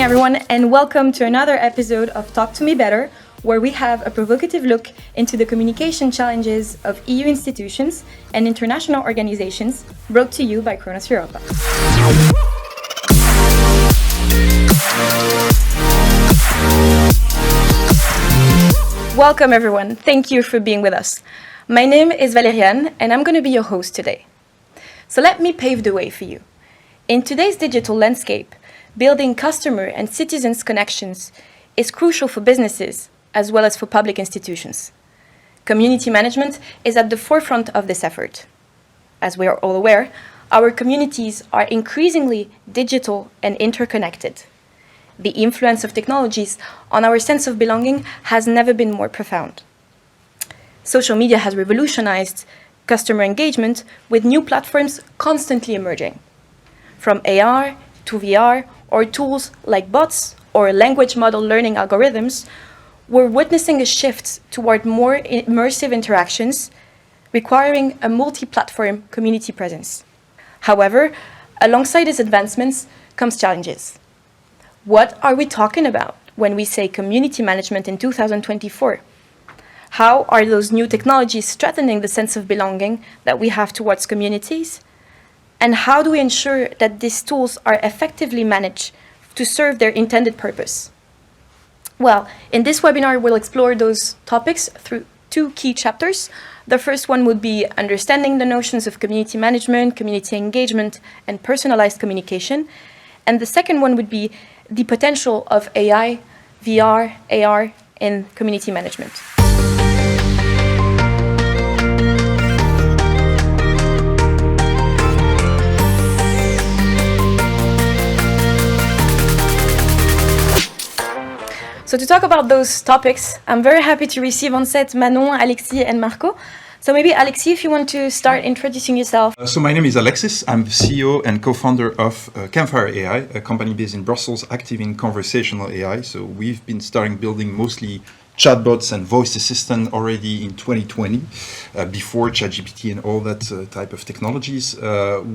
everyone, and welcome to another episode of Talk to Me Better, where we have a provocative look into the communication challenges of EU institutions and international organizations, brought to you by Kronos Europa. Welcome everyone, thank you for being with us. My name is Valériane, and I'm going to be your host today. So let me pave the way for you. In today's digital landscape, building customer and citizens' connections is crucial for businesses as well as for public institutions. Community management is at the forefront of this effort. As we are all aware, our communities are increasingly digital and interconnected. The influence of technologies on our sense of belonging has never been more profound. Social media has revolutionized customer engagement with new platforms constantly emerging. From AR to VR, or tools like bots or language model learning algorithms, we're witnessing a shift toward more immersive interactions, requiring a multi-platform community presence. However, alongside these advancements comes challenges. What are we talking about when we say community management in 2024? How are those new technologies strengthening the sense of belonging that we have towards communities? And how do we ensure that these tools are effectively managed to serve their intended purpose? Well, in this webinar, we'll explore those topics through two key chapters. The first one would be understanding the notions of community management, community engagement, and personalized communication. And the second one would be the potential of AI, VR, AR in community management. So to talk about those topics, I'm very happy to receive on set Manon, Alexis, and Marco. So maybe Alexis, if you want to start introducing yourself. So my name is Alexis. I'm the CEO and co-founder of Campfire AI, a company based in Brussels, active in conversational AI. So we've been starting building mostly chatbots and voice assistant already in 2020, before ChatGPT and all that type of technologies.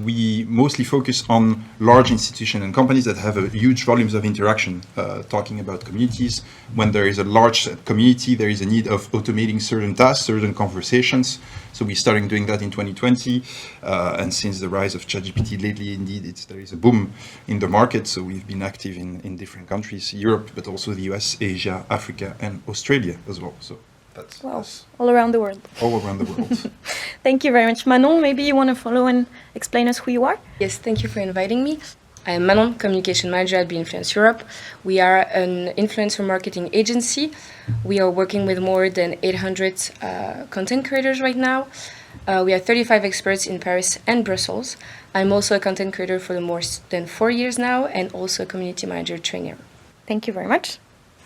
We mostly focus on large institutions and companies that have a huge volumes of interaction, talking about communities. When there is a large community, there is a need of automating certain tasks, certain conversations. So we started doing that in 2020, and since the rise of ChatGPT lately, indeed, there is a boom in the market. So we've been active in different countries, Europe, but also the US, Asia, Africa, and Australia as well. So that's all around the world. All around the world. Thank you very much. Manon, maybe you want to follow and explain us who you are? Yes, thank you for inviting me. I am Manon, Communication Manager at BeInfluence Europe. We are an influencer marketing agency. We are working with more than 800 content creators right now. We are 35 experts in Paris and Brussels. I'm also a content creator for more than 4 years now, and also a community manager trainer. Thank you very much.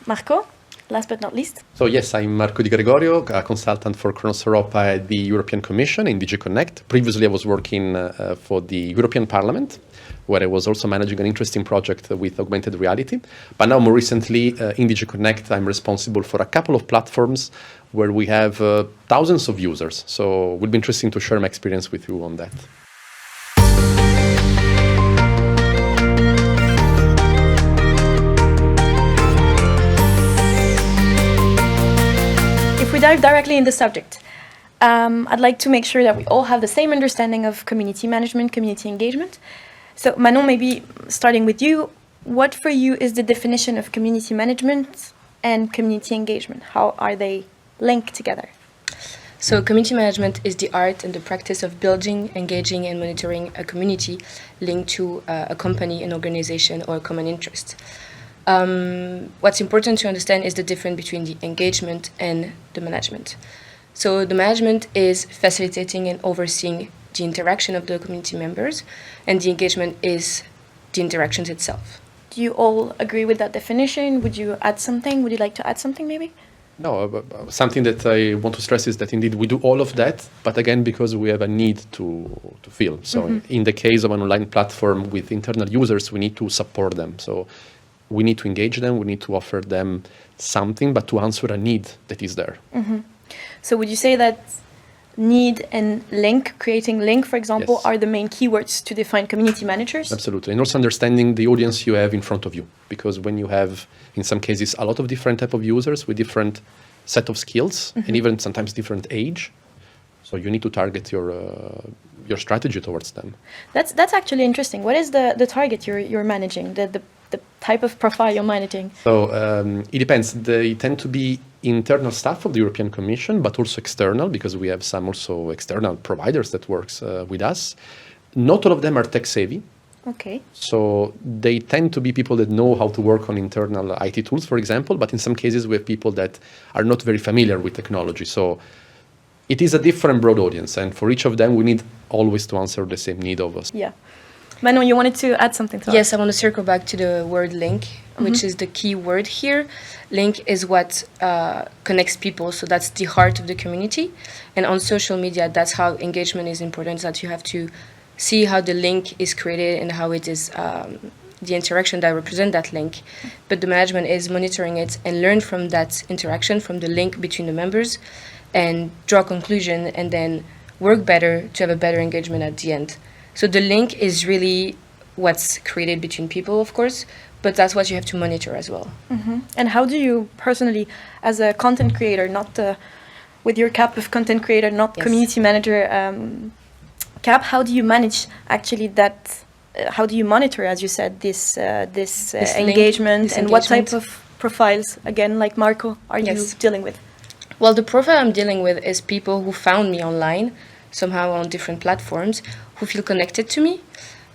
Marco, last but not least. So yes, I'm Marco Di Gregorio, a consultant for Kronos Europa at the European Commission in DG Connect. Previously, I was working for the European Parliament, where I was also managing an interesting project with augmented reality. But now, more recently, in DG Connect, I'm responsible for a couple of platforms where we have thousands of users. So it will be interesting to share my experience with you on that. If we dive directly in the subject, I'd like to make sure that we all have the same understanding of community management, community engagement. So Manon, maybe starting with you, what for you is the definition of community management and community engagement? How are they linked together? So community management is the art and the practice of building, engaging, and monitoring a community linked to a company, an organization, or a common interest. What's important to understand is the difference between the engagement and the management. So the management is facilitating and overseeing the interaction of the community members, and the engagement is the interactions itself. Do you all agree with that definition? Would you add something? Would you like to add something maybe? No, something that I want to stress is that indeed we do all of that, but again, because we have a need to fill. So in the case of an online platform with internal users, we need to support them. So we need to engage them, we need to offer them something, but to answer a need that is there. So would you say that need and link, creating link, for example, Yes. are the main keywords to define community managers. Absolutely. And also understanding the audience you have in front of you. Because when you have, in some cases, a lot of different type of users with different set of skills and even sometimes different age, so you need to target your strategy towards them. That's actually interesting. What is the target you're managing, the type of profile you're managing? So it depends. They tend to be internal staff of the European Commission, but also external, because we have some also external providers that works with us. Not all of them are tech savvy. Okay. So they tend to be people that know how to work on internal IT tools, for example, but in some cases we have people that are not very familiar with technology. So it is a different broad audience, and for each of them we need always to answer the same need of us. Yeah. Manon, you wanted to add something to Yes, I want to circle back to the word link, which is the key word here. Link is what connects people, so that's the heart of the community. And on social media, that's how engagement is important, that you have to see how the link is created and how it is the interaction that represent that link. But the management is monitoring it and learn from that interaction, from the link between the members, and draw a conclusion and then work better to have a better engagement at the end. So the link is really what's created between people, of course, but that's what you have to monitor as well. And how do you personally, as a content creator, not with your cap of content creator, not Yes. community manager cap, how do you manage actually that? How do you monitor, as you said, this link, engagement, this and what type engagement? of profiles, again, like Marco, are you Yes. dealing with? Well, the profile I'm dealing with is people who found me online, somehow on different platforms, who feel connected to me.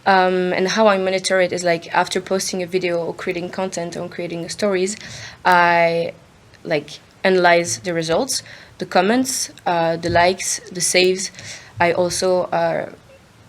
And how I monitor it is like after posting a video or creating content or creating stories, I analyze the results, the comments, the likes, the saves. I also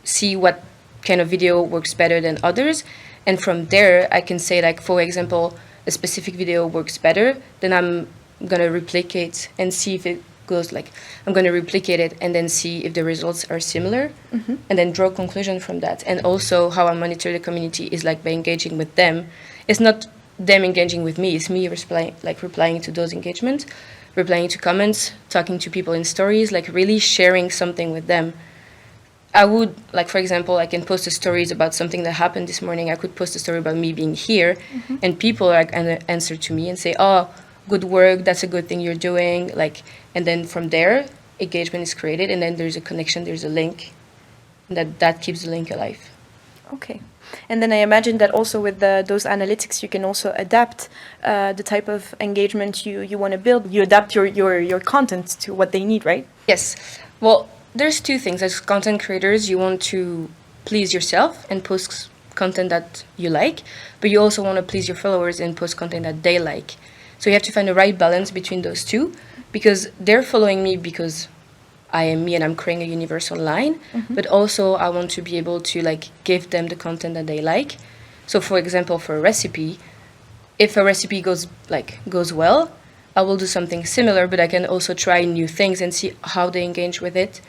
see what kind of video works better than others. And from there, I can say, like, for example, a specific video works better, then I'm going to replicate and see if it goes I'm going to replicate it and then see if the results are similar and then draw a conclusion from that. And also how I monitor the community is by engaging with them. It's not them engaging with me, it's me replying to those engagements, replying to comments, talking to people in stories, really sharing something with them. I would, for example, I can post stories about something that happened this morning. I could post a story about me being here, and people are going to answer to me and say, oh, good work, that's a good thing you're doing. And then from there, engagement is created, and then there's a connection, there's a link, and that keeps the link alive. Okay. And then I imagine that also with those analytics, you can also adapt the type of engagement you want to build. You adapt your content to what they need, right? Yes. Well, there's two things. As content creators, you want to please yourself and post content that you like, but you also want to please your followers and post content that they like. So you have to find the right balance between those two, because they're following me because I am me and I'm creating a universal line, but also I want to be able to give them the content that they like. So for example, for a recipe, if a recipe goes well, I will do something similar, but I can also try new things and see how they engage with it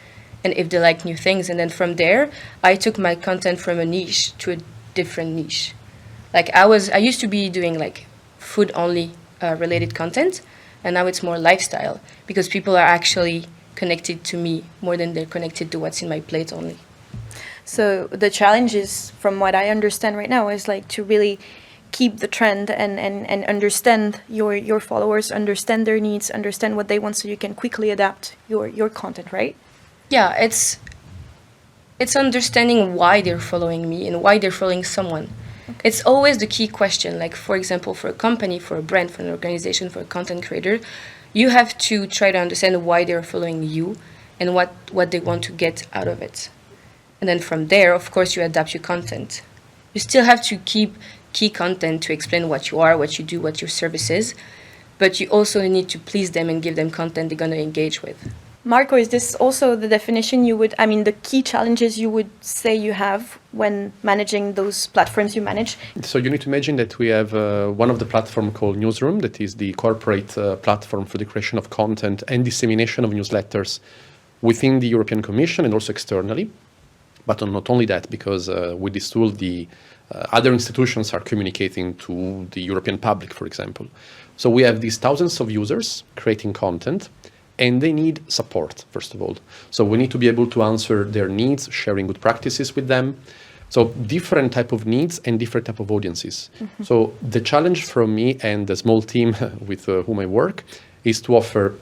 and if they like new things. And then from there, I took my content from a niche to a different niche. I used to be doing food only related content, and now it's more lifestyle, because people are actually connected to me more than they're connected to what's in my plate only. So the challenge is, from what I understand right now, is to really keep the trend and understand your followers, understand their needs, understand what they want, so you can quickly adapt your content, right? Yeah, it's understanding why they're following me and why they're following someone. Okay. It's always the key question. For example, for a company, for a brand, for an organization, for a content creator, you have to try to understand why they're following you and what they want to get out of it. And then from there, of course, you adapt your content. You still have to keep key content to explain what you are, what you do, what your service is, but you also need to please them and give them content they're going to engage with. Marco, is this also the definition the key challenges you would say you have when managing those platforms you manage? So you need to imagine that we have one of the platform called Newsroom, that is the corporate platform for the creation of content and dissemination of newsletters within the European Commission and also externally. But not only that, because with this tool, the other institutions are communicating to the European public, for example. So we have these thousands of users creating content, And they need support, first of all. So we need to be able to answer their needs, sharing good practices with them. So different type of needs and different type of audiences. So the challenge for me and the small team with whom I work is to offer,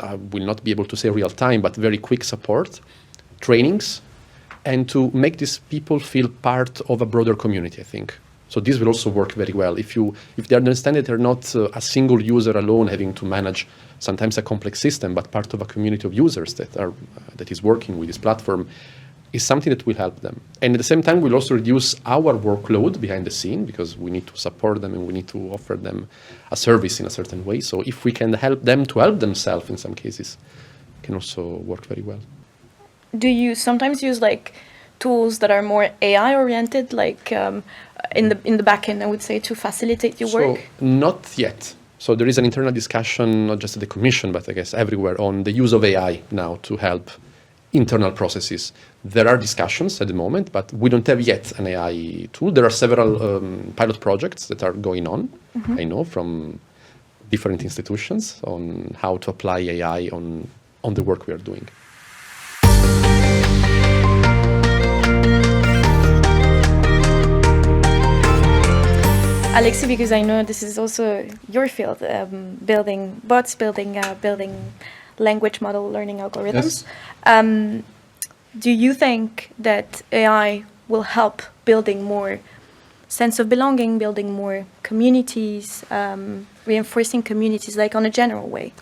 I will not be able to say real time, but very quick support, trainings, and to make these people feel part of a broader community, I think. So this will also work very well. If they understand that they're not a single user alone having to manage sometimes a complex system, but part of a community of users that is working with this platform, is something that will help them. And at the same time, we'll also reduce our workload behind the scene because we need to support them and we need to offer them a service in a certain way. So if we can help them to help themselves in some cases, it can also work very well. Do you sometimes use like tools that are more AI oriented, like in the back end, I would say, to facilitate your work? So not yet. So there is an internal discussion, not just at the Commission, but I guess everywhere, on the use of AI now to help internal processes. There are discussions at the moment, but we don't have yet an AI tool. There are several pilot projects that are going on, I know, from different institutions on how to apply AI on the work we are doing. Alexis, because I know this is also your field, building bots, building language model learning algorithms. Yes. Do you think that AI will help building more sense of belonging, building more communities, reinforcing communities, like on a general way?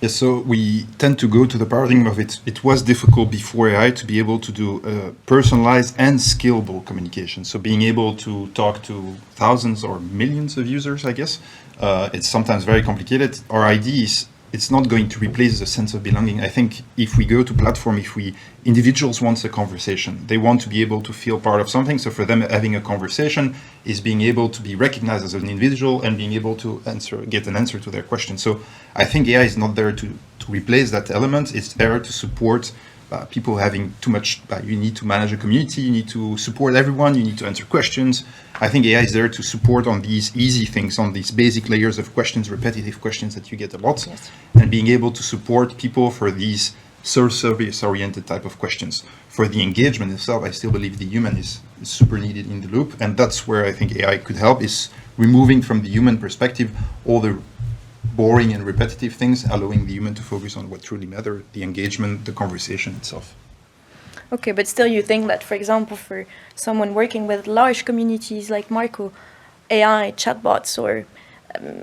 Yes, so we tend to go to the paradigm of it. It was difficult before AI to be able to do personalized and scalable communication. So being able to talk to thousands or millions of users, I guess, it's sometimes very complicated. Our idea is it's not going to replace the sense of belonging. I think if we go to platform, individuals want a conversation, they want to be able to feel part of something. So for them, having a conversation is being able to be recognized as an individual and being able to get an answer to their question. So I think AI is not there to replace that element. It's there to support people having too much. You need to manage a community, you need to support everyone, you need to answer questions. I think AI is there to support on these easy things, on these basic layers of questions, repetitive questions that you get a lot, Yes. and being able to support people for these service-oriented type of questions. For the engagement itself, I still believe the human is super needed in the loop, and that's where I think AI could help, is removing from the human perspective all the boring and repetitive things, allowing the human to focus on what truly matters, the engagement, the conversation itself. Okay, but still you think that, for example, for someone working with large communities like Marco, AI, chatbots, or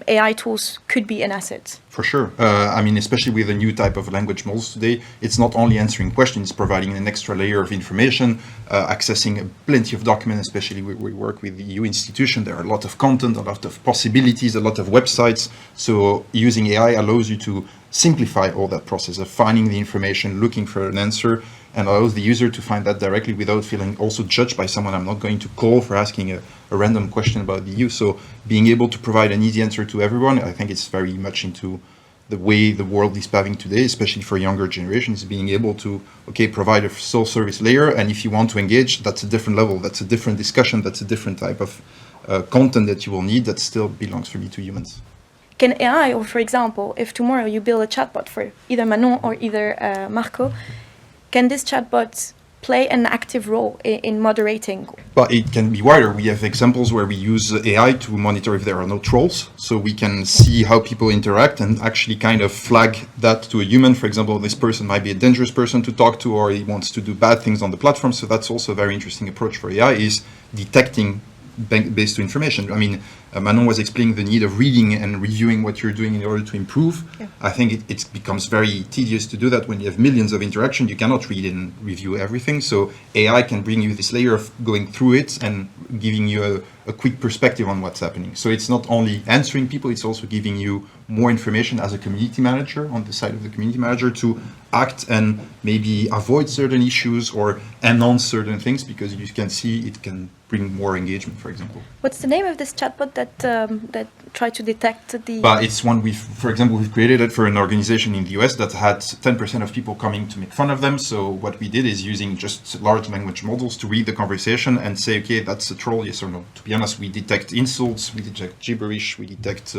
AI tools could be an asset? For sure. I mean, especially with the new type of language models today, it's not only answering questions, providing an extra layer of information, accessing plenty of documents, especially we work with the EU institution. There are a lot of content, a lot of possibilities, a lot of websites. So using AI allows you to simplify all that process of finding the information, looking for an answer, and allows the user to find that directly without feeling also judged by someone. I'm not going to call for asking a random question about the EU. So being able to provide an easy answer to everyone, I think it's very much into the way the world is paving today, especially for younger generations, being able to, provide a self-service layer. And if you want to engage, that's a different level. That's a different discussion. That's a different type of content that you will need that still belongs for me to humans. Can AI, or for example, if tomorrow you build a chatbot for either Manon or either Marco, can this chatbot play an active role in moderating? But it can be wider. We have examples where we use AI to monitor if there are no trolls. So we can see how people interact and actually kind of flag that to a human. For example, this person might be a dangerous person to talk to, or he wants to do bad things on the platform. So that's also a very interesting approach for AI, is detecting based to information. I mean, Manon was explaining the need of reading and reviewing what you're doing in order to improve. Yeah. I think it becomes very tedious to do that when you have millions of interactions. You cannot read and review everything. So AI can bring you this layer of going through it and giving you a quick perspective on what's happening. So it's not only answering people, it's also giving you more information as a community manager, on the side of the community manager, to act and maybe avoid certain issues or announce certain things, because you can see it can bring more engagement, for example. What's the name of this chatbot that tried to detect the... But it's one for example, we've created it for an organization in the US that had 10% of people coming to make fun of them. So what we did is using just large language models to read the conversation and say, okay, that's a troll, yes or no. To be honest, we detect insults, we detect gibberish, we detect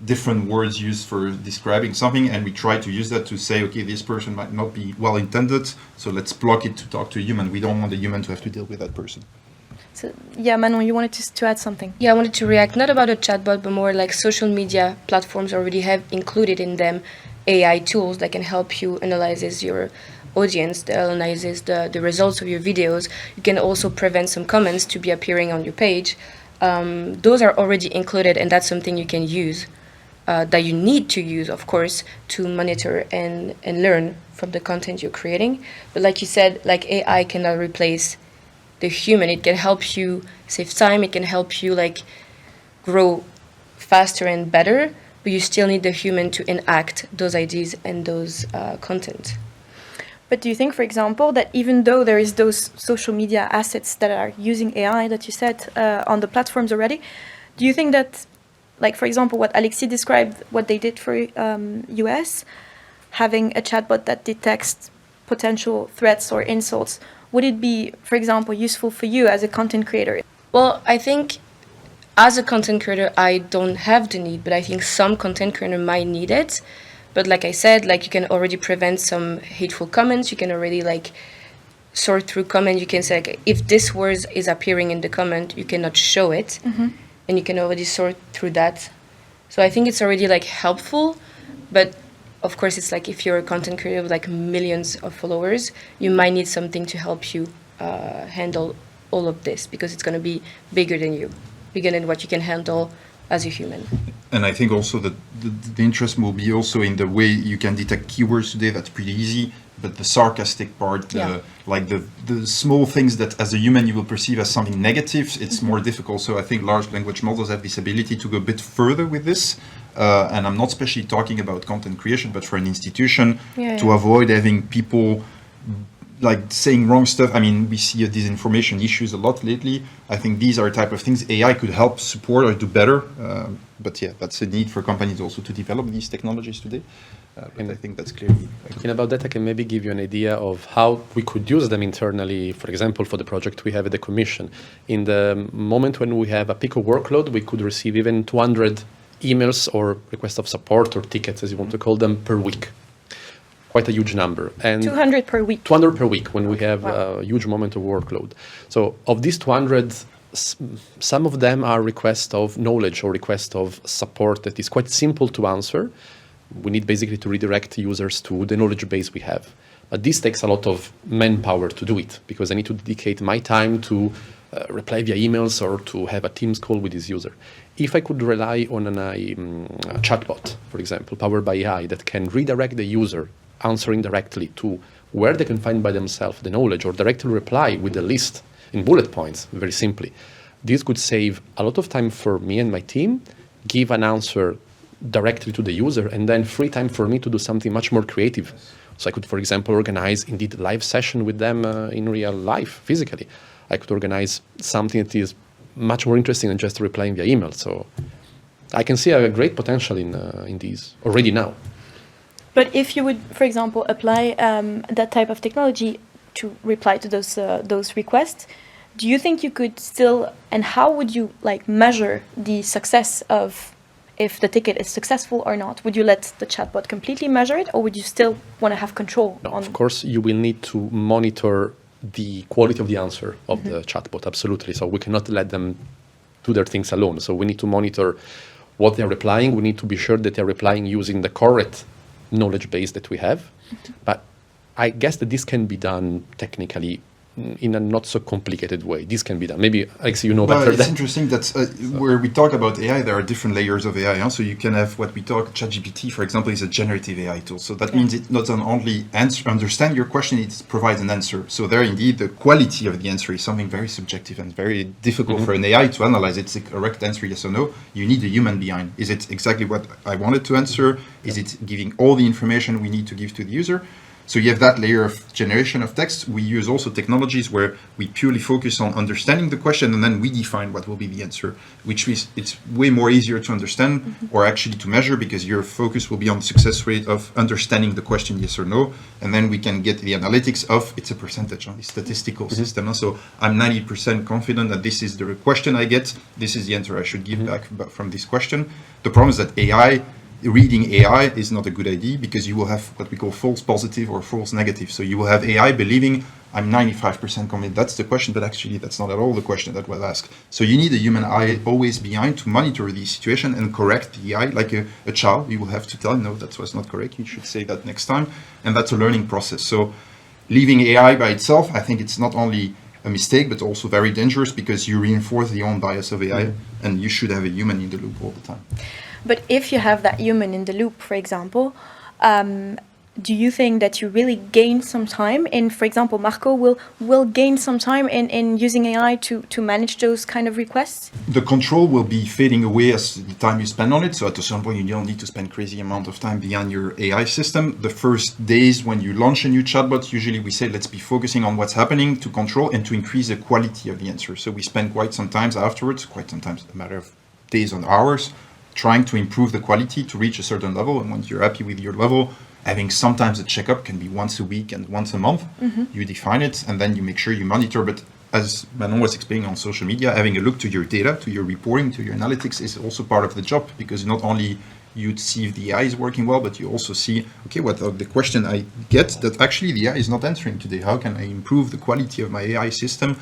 different words used for describing something, and we try to use that to say, okay, this person might not be well intended, so let's block it to talk to a human. We don't want the human to have to deal with that person. So, yeah, Manon, you wanted to add something? Yeah, I wanted to react not about a chatbot, but more like social media platforms already have included in them AI tools that can help you analyze your audience, that analyzes the results of your videos. You can also prevent some comments to be appearing on your page. Those are already included, and that's something you can use. That you need to use, of course, to monitor and learn from the content you're creating. But like you said, like AI cannot replace the human. It can help you save time. It can help you like grow faster and better. But you still need the human to enact those ideas and those content. But do you think, for example, that even though there is those social media assets that are using AI that you said on the platforms already, do you think that, like, for example, what Alexis described, what they did for US, having a chatbot that detects potential threats or insults, would it be, for example, useful for you as a content creator? Well, I think as a content creator, I don't have the need, but I think some content creator might need it. But like I said, like you can already prevent some hateful comments. You can already like sort through comments. You can say, like, if this word is appearing in the comment, you cannot show it. And you can already sort through that. So I think it's already like helpful, but of course it's like if you're a content creator with like millions of followers, you might need something to help you handle all of this, because it's going to be bigger than you, bigger than what you can handle as a human. And I think also that the interest will be also in the way you can detect keywords today. That's pretty easy. But the sarcastic part, the small things that as a human you will perceive as something negative, it's more difficult. So I think large language models have this ability to go a bit further with this. And I'm not especially talking about content creation, but for an institution to avoid having people like saying wrong stuff. I mean, we see disinformation issues a lot lately. I think these are type of things AI could help support or do better. But yeah, that's a need for companies also to develop these technologies today. And I think that's clearly... Talking about that, I can maybe give you an idea of how we could use them internally, for example, for the project we have at the Commission. In the moment when we have a peak of workload, we could receive even 200 emails or requests of support or tickets, as you want to call them, per week. Quite a huge number. And 200 per week. 200 per week when we have a huge moment of workload. So of these 200, some of them are requests of knowledge or requests of support that is quite simple to answer. We need basically to redirect users to the knowledge base we have. But this takes a lot of manpower to do it, because I need to dedicate my time to reply via emails or to have a Teams call with this user. If I could rely on a chatbot, for example, powered by AI, that can redirect the user answering directly to where they can find by themselves the knowledge, or directly reply with a list in bullet points, very simply, this could save a lot of time for me and my team, give an answer directly to the user, and then free time for me to do something much more creative. So I could, for example, organize indeed a live session with them in real life, physically. I could organize something that is much more interesting than just replying via email. So I can see a great potential in these already now. But if you would, for example, apply that type of technology to reply to those requests, do you think you could still, and how would you like measure the success of if the ticket is successful or not? Would you let the chatbot completely measure it, or would you still want to have control? No, of course, you will need to monitor the quality of the answer of the chatbot, absolutely. So we cannot let them do their things alone. So we need to monitor what they're replying. We need to be sure that they're replying using the correct knowledge base that we have. But I guess that this can be done technically in a not so complicated way. This can be done. Maybe, Alexis, you know better. It's interesting that where we talk about AI, there are different layers of AI. So you can have what we talk, ChatGPT, for example, is a generative AI tool. So that means it not only understand your question, it provides an answer. So there, indeed, the quality of the answer is something very subjective and very difficult for an AI to analyze. It's a correct answer, yes or no. You need a human behind. Is it exactly what I wanted to answer? Is it giving all the information we need to give to the user? So you have that layer of generation of text. We use also technologies where we purely focus on understanding the question, and then we define what will be the answer, which means it's way more easier to understand or actually to measure, because your focus will be on the success rate of understanding the question, yes or no. And then we can get the analytics of, it's a percentage on the statistical system. So I'm 90% confident that this is the question I get, this is the answer I should give back from this question. The problem is that reading AI is not a good idea, because you will have what we call false positive or false negative. So you will have AI believing I'm 95% convinced that's the question, but actually that's not at all the question that was asked. So you need a human eye always behind to monitor the situation and correct the AI. Like a child, you will have to tell him, no, that was not correct, you should say that next time. And that's a learning process. So leaving AI by itself, I think it's not only a mistake, but also very dangerous, because you reinforce the own bias of AI, and you should have a human in the loop all the time. But if you have that human in the loop, for example, do you think that you really gain some time in, for example, Marco will gain some time in using AI to manage those kind of requests? The control will be fading away as the time you spend on it. So at a certain point, you don't need to spend crazy amount of time behind your AI system. The first days when you launch a new chatbot, usually we say, let's be focusing on what's happening to control and to increase the quality of the answer. So we spend quite some time afterwards, quite sometimes a matter of days and hours, trying to improve the quality to reach a certain level. And once you're happy with your level, having sometimes a checkup can be once a week and once a month. You define it, and then you make sure you monitor. But as Manon was explaining on social media, having a look to your data, to your reporting, to your analytics is also part of the job, because not only you see if the AI is working well, but you also see, okay, what are the question I get that actually the AI is not answering today? How can I improve the quality of my AI system?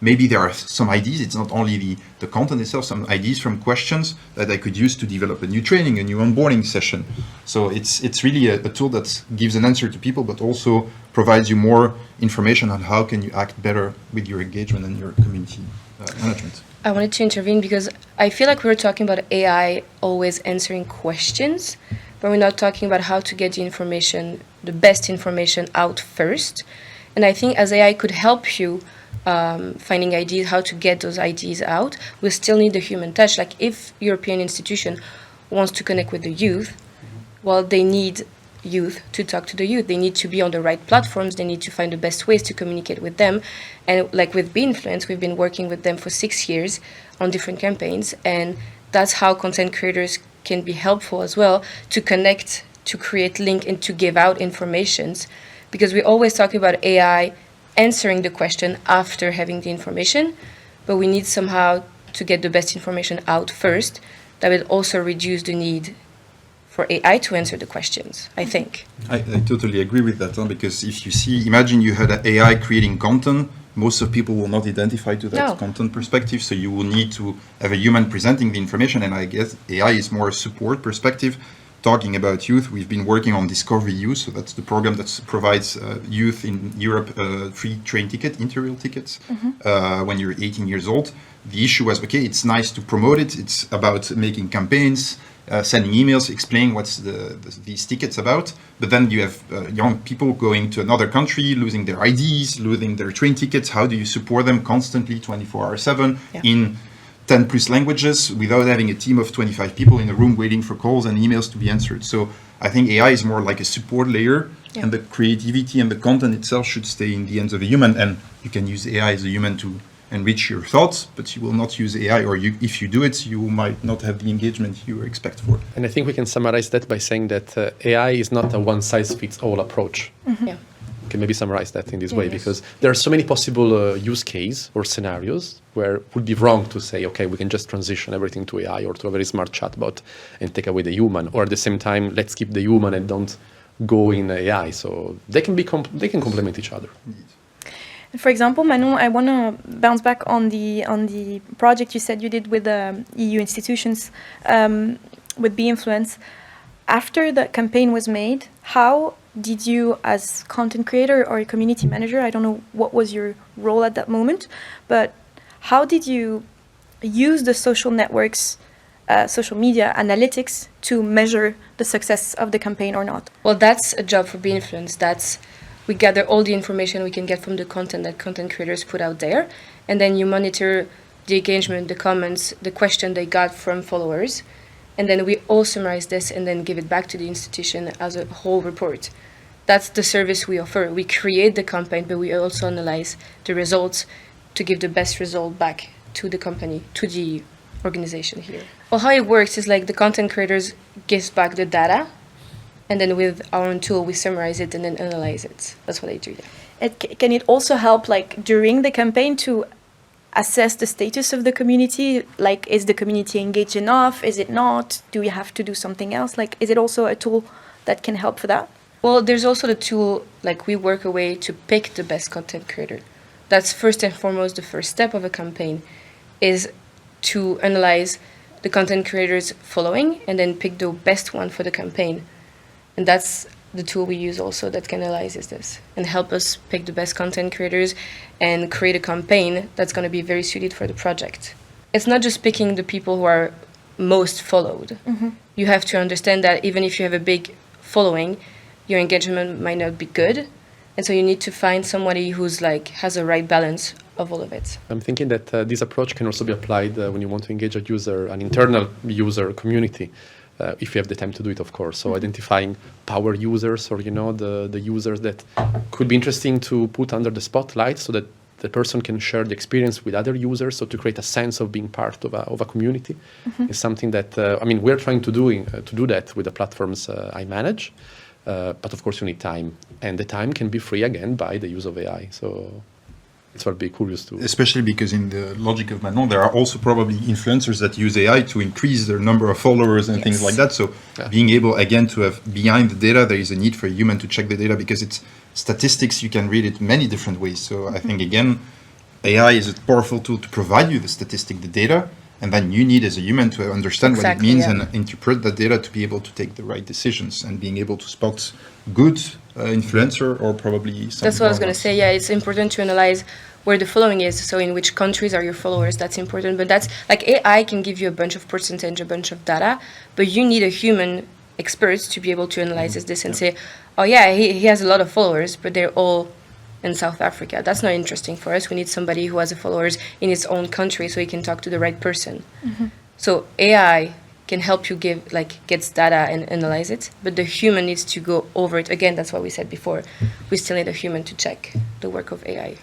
Maybe there are some ideas, it's not only the content itself, some ideas from questions that I could use to develop a new training, a new onboarding session. So it's really a tool that gives an answer to people, but also provides you more information on how can you act better with your engagement and your community management. I wanted to intervene because I feel like we're talking about AI always answering questions, but we're not talking about how to get the information, the best information out first. And I think as AI could help you finding ideas, how to get those ideas out, we still need the human touch. Like if European institution wants to connect with the youth, well, they need youth to talk to the youth. They need to be on the right platforms. They need to find the best ways to communicate with them. And like with BeInfluence, we've been working with them for 6 years on different campaigns. And that's how content creators can be helpful as well, to connect, to create link, and to give out informations. Because we always talk about AI answering the question after having the information, but we need somehow to get the best information out first. That will also reduce the need for AI to answer the questions, I think. I totally agree with that, because if you see, imagine you had an AI creating content, most of people will not identify to that content perspective, so you will need to have a human presenting the information, and I guess AI is more a support perspective. Talking about youth, we've been working on Discovery Youth, so that's the program that provides youth in Europe free train ticket, interrail tickets, when you're 18 years old. The issue was, okay, it's nice to promote it, it's about making campaigns, sending emails, explaining what's these tickets about, but then you have young people going to another country, losing their IDs, losing their train tickets. How do you support them constantly, 24/7, in 10 plus languages without having a team of 25 people in a room waiting for calls and emails to be answered? So I think AI is more like a support layer, and the creativity and the content itself should stay in the hands of a human. And you can use AI as a human to enrich your thoughts, but you will not use AI, or if you do it, you might not have the engagement you expect for it. And I think we can summarize that by saying that AI is not a one-size-fits-all approach. Yeah. Can maybe summarize that in this way, because there are so many possible use cases or scenarios where it would be wrong to say, okay, we can just transition everything to AI or to a very smart chatbot and take away the human, or at the same time, let's keep the human and don't go in AI. So they can they can complement each other. Indeed. For example, Manon, I want to bounce back on the project you said you did with the EU institutions with BeInfluence. After the campaign was made, how did you, as content creator or community manager, I don't know what was your role at that moment, but how did you use the social networks, social media analytics to measure the success of the campaign or not? Well, that's a job for BeInfluence. We gather all the information we can get from the content that content creators put out there, and then you monitor the engagement, the comments, the question they got from followers, and then we all summarize this and then give it back to the institution as a whole report. that's the service we offer. We create the campaign, but we also analyze the results to give the best result back to the company, to the organization here. Well, how it works is like the content creators gives back the data, and then with our own tool, we summarize it and then analyze it. That's what I do. Can it also help, like, during the campaign to assess the status of the community? Like, is the community engaged enough? Is it not? Do we have to do something else? Like, is it also a tool that can help for that? Well, there's also the tool, like we work a way to pick the best content creator. That's first and foremost the first step of a campaign, is to analyze the content creators following and then pick the best one for the campaign. And that's the tool we use also that can analyze this and help us pick the best content creators and create a campaign that's going to be very suited for the project. It's not just picking the people who are most followed. Mm-hmm. You have to understand that even if you have a big following, your engagement might not be good. And so you need to find somebody who's like has a right balance of all of it. I'm thinking that this approach can also be applied when you want to engage a user, an internal user community, if you have the time to do it, of course. So identifying power users, or the users that could be interesting to put under the spotlight, so that the person can share the experience with other users. So to create a sense of being part of a community is something that we're trying to do that with the platforms I manage. But of course, you need time, and the time can be free again by the use of AI. So it's what I'd be curious to. Especially because in the logic of Manon, there are also probably influencers that use AI to increase their number of followers and things like that. So being able, again, to have behind the data, there is a need for a human to check the data, because it's statistics, you can read it many different ways. So I think, again, AI is a powerful tool to provide you the statistic, the data, and then you need as a human to understand what it means and interpret that data to be able to take the right decisions, and being able to spot good influencer or probably some. That's what I was going to say. Yeah, it's important to analyze where the following is. So in which countries are your followers? That's important. But that's like AI can give you a bunch of percentage, a bunch of data, but you need a human expert to be able to analyze this and say, oh yeah, he has a lot of followers, but they're all in South Africa. That's not interesting for us. We need somebody who has followers in his own country so he can talk to the right person. Mm-hmm. So AI can help you gets data and analyze it, but the human needs to go over it. Again, that's what we said before. We still need a human to check the work of AI.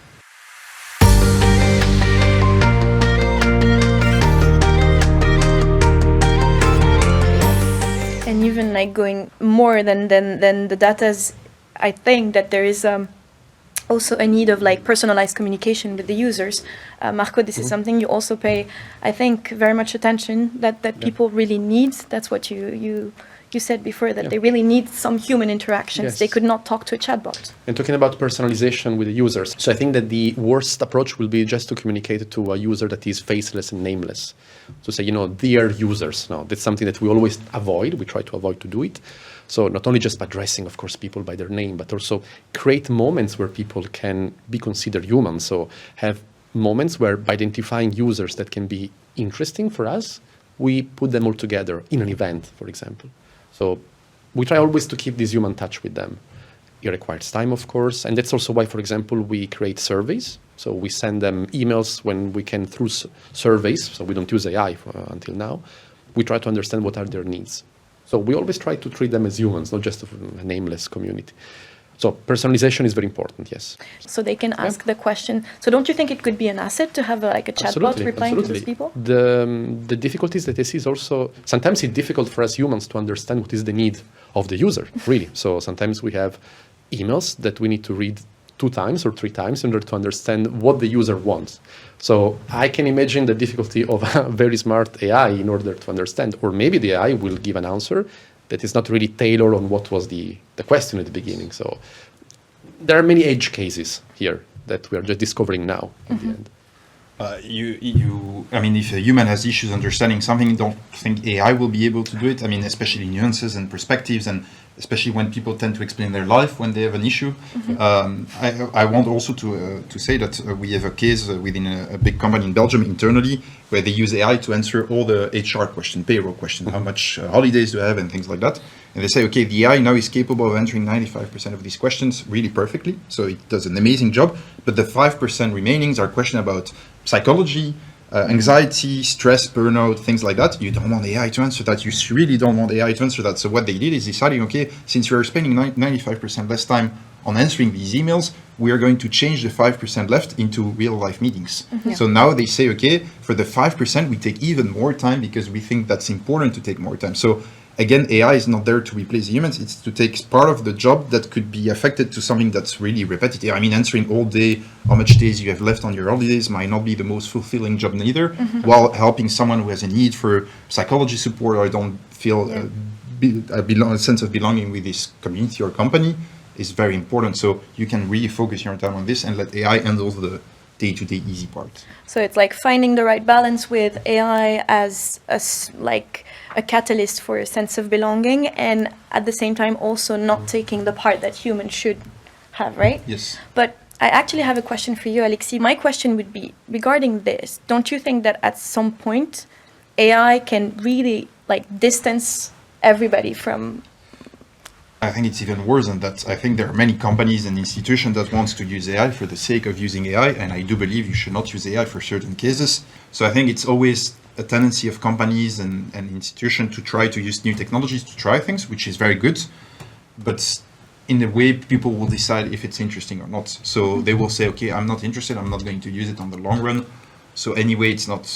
And even like going more than the data's, I think that there is also a need of like personalized communication with the users. Marco, this is something you also pay, I think, very much attention that people really need. That's what you said before, that they really need some human interactions. Yes. They could not talk to a chatbot. And talking about personalization with the users, so I think that the worst approach will be just to communicate to a user that is faceless and nameless. So say, dear users. No, that's something that we always avoid. We try to avoid to do it. So not only just addressing, of course, people by their name, but also create moments where people can be considered human. So have moments where, by identifying users that can be interesting for us, we put them all together in an event, for example. So we try always to keep this human touch with them. It requires time, of course, and that's also why, for example, we create surveys. So we send them emails when we can through surveys, so we don't use AI until now. We try to understand what are their needs. So we always try to treat them as humans, not just a nameless community. So personalization is very important, yes. So they can ask the question. So don't you think it could be an asset to have a chatbot replying to these people? The difficulties that I see is also, sometimes it's difficult for us humans to understand what is the need of the user, really. So sometimes we have emails that we need to read 2 times or 3 times in order to understand what the user wants. So I can imagine the difficulty of a very smart AI in order to understand, or maybe the AI will give an answer that is not really tailored on what was the question at the beginning. So there are many edge cases here that we are just discovering now in the end. If a human has issues understanding something, don't think AI will be able to do it. Especially nuances and perspectives, and especially when people tend to explain their life when they have an issue. I want also to say that we have a case within a big company in Belgium internally where they use AI to answer all the HR questions, payroll questions, how much holidays do I have and things like that. And they say, okay, the AI now is capable of answering 95% of these questions really perfectly. So it does an amazing job. But the 5% remainings are questions about psychology, Anxiety, stress, burnout, things like that. You don't want AI to answer that. You really don't want AI to answer that. So what they did is deciding, okay, since you're spending 95% less time on answering these emails, we are going to change the 5% left into real life meetings. So now they say, okay, for the 5%, we take even more time because we think that's important to take more time. So again, AI is not there to replace humans. It's to take part of the job that could be affected to something that's really repetitive. I mean, answering all day how much days you have left on your holidays might not be the most fulfilling job neither, while helping someone who has a need for psychology support or don't feel a sense of belonging with this community or company is very important. So you can really focus your time on this and let AI handle the day-to-day easy part. So it's like finding the right balance with AI as like a catalyst for a sense of belonging, and at the same time also not taking the part that humans should have, right? Yes. But I actually have a question for you, Alexis. My question would be regarding this. Don't you think that at some point AI can really like distance everybody from... I think it's even worse than that. I think there are many companies and institutions that wants to use AI for the sake of using AI, and I do believe you should not use AI for certain cases. So I think it's always a tendency of companies and institutions to try to use new technologies to try things, which is very good, but in a way people will decide if it's interesting or not. So they will say, okay, I'm not interested, I'm not going to use it on the long run. So anyway, it's not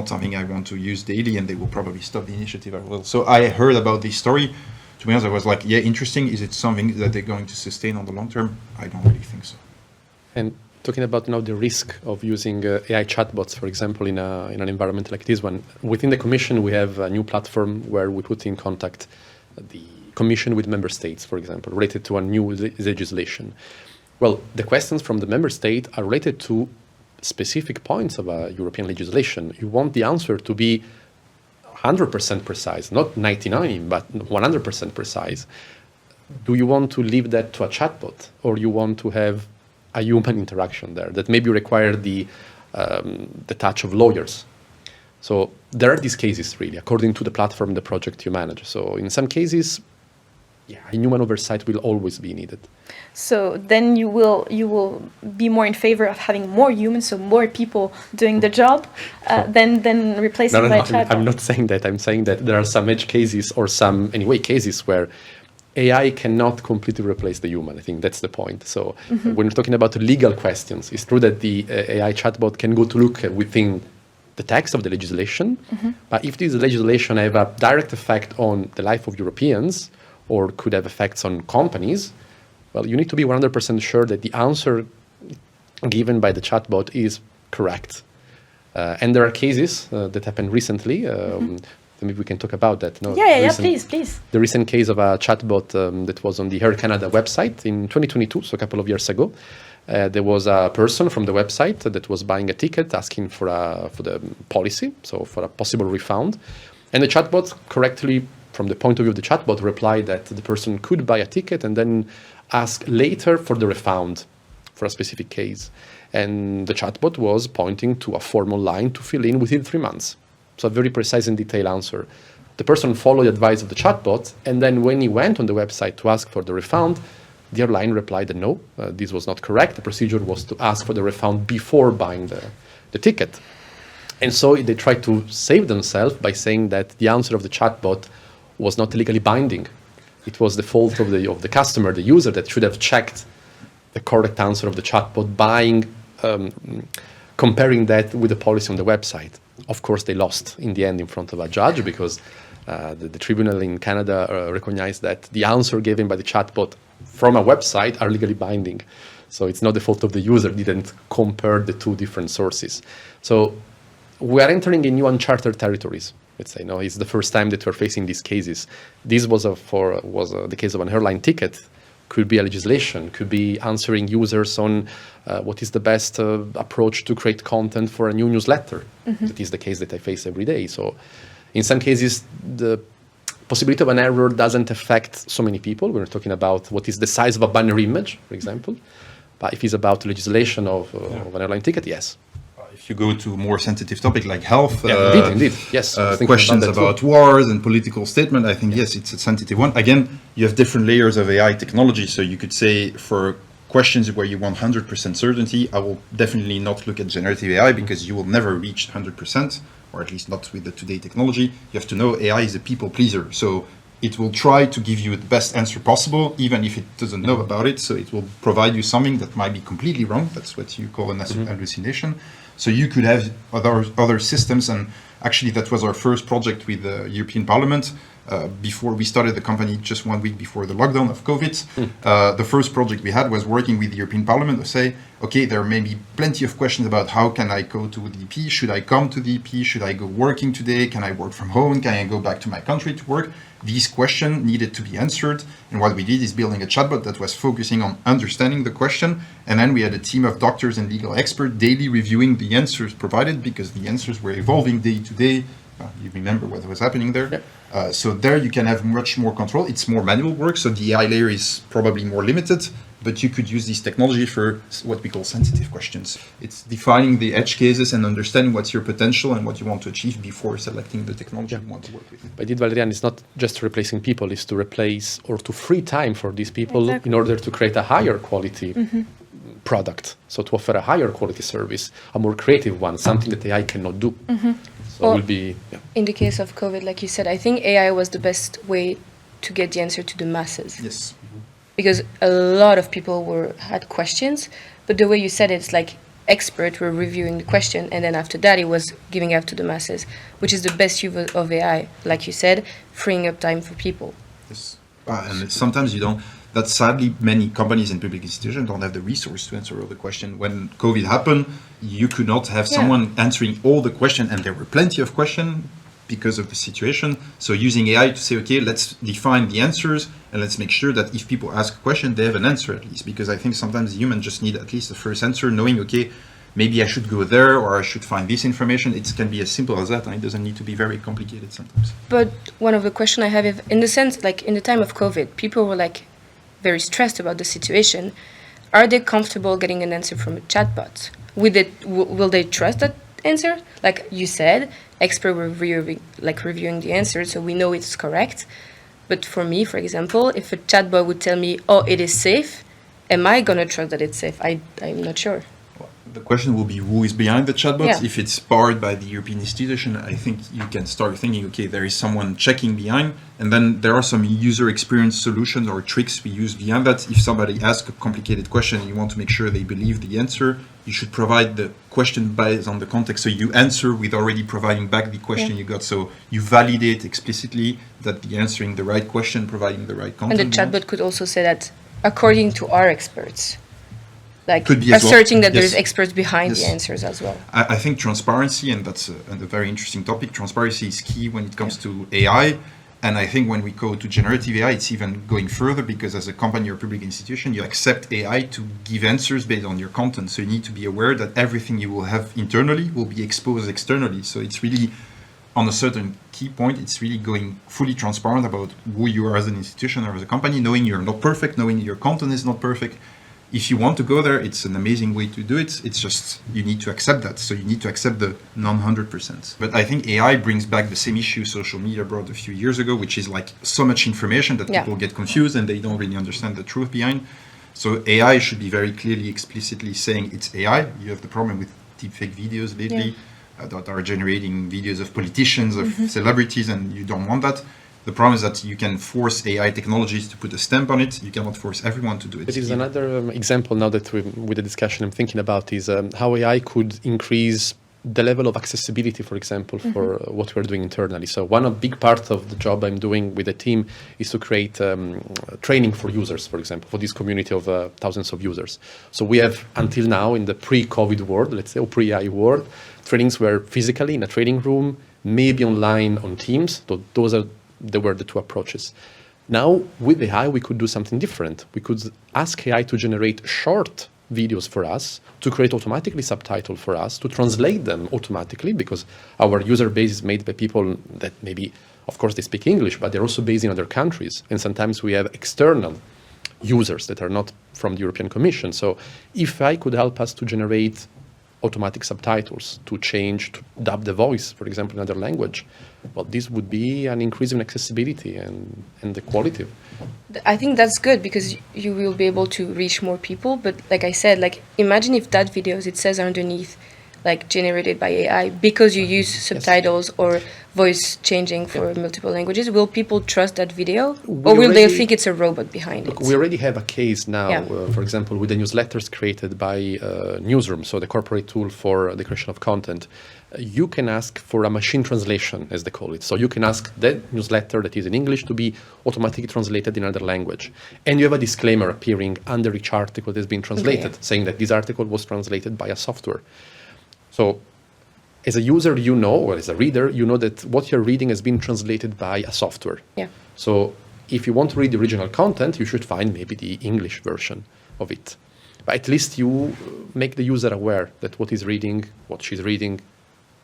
something I want to use daily, and they will probably stop the initiative as well. So I heard about this story. To be honest, I was like, yeah, interesting. Is it something that they're going to sustain on the long term? I don't really think so. And talking about now the risk of using AI chatbots, for example, in an environment like this one, within the Commission, we have a new platform where we put in contact the Commission with member states, for example, related to a new legislation. Well, the questions from the member state are related to specific points of a European legislation. You want the answer to be 100% precise, not 99, but 100% precise. Do you want to leave that to a chatbot, or you want to have a human interaction there that maybe require the touch of lawyers? So there are these cases really, according to the platform, the project you manage. So in some cases, yeah, human oversight will always be needed. So then you will be more in favor of having more humans, so more people doing the job, than replacing by chatbot. I'm not saying that. I'm saying that there are some edge cases or some, anyway, cases where AI cannot completely replace the human. I think that's the point. So when we're talking about legal questions, it's true that the AI chatbot can go to look within the text of the legislation, but if this legislation have a direct effect on the life of Europeans or could have effects on companies, well, you need to be 100% sure that the answer given by the chatbot is correct. And there are cases that happened recently. Maybe we can talk about that. No, Please. The recent case of a chatbot that was on the Air Canada website in 2022, so a couple of years ago. There was a person from the website that was buying a ticket, asking for the policy, so for a possible refund. And the chatbot correctly, from the point of view of the chatbot, replied that the person could buy a ticket and then ask later for the refund for a specific case. And the chatbot was pointing to a formal line to fill in within 3 months. So a very precise and detailed answer. The person followed the advice of the chatbot, and then when he went on the website to ask for the refund, the airline replied that no, this was not correct. The procedure was to ask for the refund before buying the ticket. And so they tried to save themselves by saying that the answer of the chatbot was not legally binding. It was the fault of the customer, the user, that should have checked the correct answer of the chatbot by comparing that with the policy on the website. Of course, they lost in the end in front of a judge because the tribunal in Canada recognized that the answer given by the chatbot from a website are legally binding. So it's not the fault of the user, didn't compare the two different sources. So we are entering in new uncharted territories. Let's say, no, it's the first time that we're facing these cases. This was the case of an airline ticket. Could be a legislation, could be answering users on what is the best approach to create content for a new newsletter. That is the case that I face every day. So in some cases, the possibility of an error doesn't affect so many people. We're talking about what is the size of a banner image, for example. But if it's about legislation of an airline ticket, yes. If you go to more sensitive topic like health, indeed, yes. Questions about wars and political statement, I think, yes, it's a sensitive one. Again, you have different layers of AI technology. So you could say for questions where you want 100% certainty, I will definitely not look at generative AI because you will never reach 100%, or at least not with the today technology. You have to know AI is a people pleaser. So it will try to give you the best answer possible, even if it doesn't know about it. So it will provide you something that might be completely wrong. That's what you call an hallucination. So you could have other systems, and actually that was our first project with the European Parliament. Before we started the company, just 1 week before the lockdown of COVID, the first project we had was working with the European Parliament to say, okay, there may be plenty of questions about how can I go to the EP? Should I come to the EP? Should I go working today? Can I work from home? Can I go back to my country to work? These questions needed to be answered. And what we did is building a chatbot that was focusing on understanding the question. And then we had a team of doctors and legal experts daily reviewing the answers provided, because the answers were evolving day to day. You remember what was happening there. Yep. So there you can have much more control. It's more manual work, so the AI layer is probably more limited, but you could use this technology for what we call sensitive questions. It's defining the edge cases and understanding what's your potential and what you want to achieve before selecting the technology you want to work with. But Valerian, it's not just replacing people, it's to replace or to free time for these people in order to create a higher quality product. So to offer a higher quality service, a more creative one, something that AI cannot do. So it will be, in the case of COVID, like you said, I think AI was the best way to get the answer to the masses. Yes. Because a lot of people had questions, but the way you said it's like experts were reviewing the question, and then after that it was giving out to the masses, which is the best use of AI, like you said, freeing up time for people. Yes. And sometimes you don't. That sadly many companies and public institutions don't have the resource to answer all the questions. When COVID happened, you could not have someone answering all the questions, and there were plenty of questions because of the situation. So using AI to say, okay, let's define the answers and let's make sure that if people ask a question, they have an answer at least. Because I think sometimes humans just need at least the first answer, knowing, okay, maybe I should go there or I should find this information. It can be as simple as that, and it doesn't need to be very complicated sometimes. But one of the questions I have is, in the sense, like in the time of COVID, people were like very stressed about the situation. Are they comfortable getting an answer from a chatbot? Will they trust that answer? Like you said, experts were reviewing the answer, so we know it's correct. But for me, for example, if a chatbot would tell me, oh, it is safe, am I going to trust that it's safe? I'm not sure. The question will be who is behind the chatbot. Yeah. If it's powered by the European institution, I think you can start thinking, okay, there is someone checking behind, and then there are some user experience solutions or tricks we use beyond that. If somebody asks a complicated question and you want to make sure they believe the answer, you should provide the question based on the context. So you answer with already providing back the question you got. So you validate explicitly that the answering the right question, providing the right content. And the chatbot could also say that according to our experts. Like could be asserting that yes. there's experts behind yes. the answers as well. I think transparency, and that's a very interesting topic, transparency is key when it comes to AI. And I think when we go to generative AI, it's even going further, because as a company or public institution, you accept AI to give answers based on your content. So you need to be aware that everything you will have internally will be exposed externally. So it's really, on a certain key point, it's really going fully transparent about who you are as an institution or as a company, knowing you're not perfect, knowing your content is not perfect. If you want to go there, it's an amazing way to do it. It's just, you need to accept that. So you need to accept the non-100%. But I think AI brings back the same issue social media brought a few years ago, which is like so much information that people get confused and they don't really understand the truth behind. So AI should be very clearly, explicitly saying it's AI. You have the problem with deepfake videos lately that are generating videos of politicians, of celebrities, and you don't want that. The problem is that you can force AI technologies to put a stamp on it. You cannot force everyone to do it. It is another example now that with the discussion I'm thinking about is how AI could increase the level of accessibility, for example, for what we're doing internally. So one big part of the job I'm doing with the team is to create training for users, for example, for this community of thousands of users. So we have, until now, in the pre-COVID world, let's say, or pre-AI world, trainings were physically in a training room, maybe online on Teams. So there were the two approaches. Now, with AI, we could do something different. We could ask AI to generate short videos for us, to create automatically subtitles for us, to translate them automatically, because our user base is made by people that maybe, of course, they speak English, but they're also based in other countries. And sometimes we have external users that are not from the European Commission. So if AI could help us to generate automatic subtitles, to change, to dub the voice, for example, in another language, well, this would be an increase in accessibility and the quality. I think that's good because you will be able to reach more people. But like I said, like imagine if that videos, it says underneath, like generated by AI because you use subtitles or voice changing for multiple languages. Will people trust that video, or will they think it's a robot behind it? We already have a case now, for example, with the newsletters created by Newsroom, so the corporate tool for the creation of content. You can ask for a machine translation, as they call it. So you can ask that newsletter that is in English to be automatically translated in another language. And you have a disclaimer appearing under each article that has been translated, saying that this article was translated by a software. So as a user, you know, or as a reader, you know that what you're reading has been translated by a software. So if you want to read the original content, you should find maybe the English version of it. But at least you make the user aware that what he's reading, what she's reading,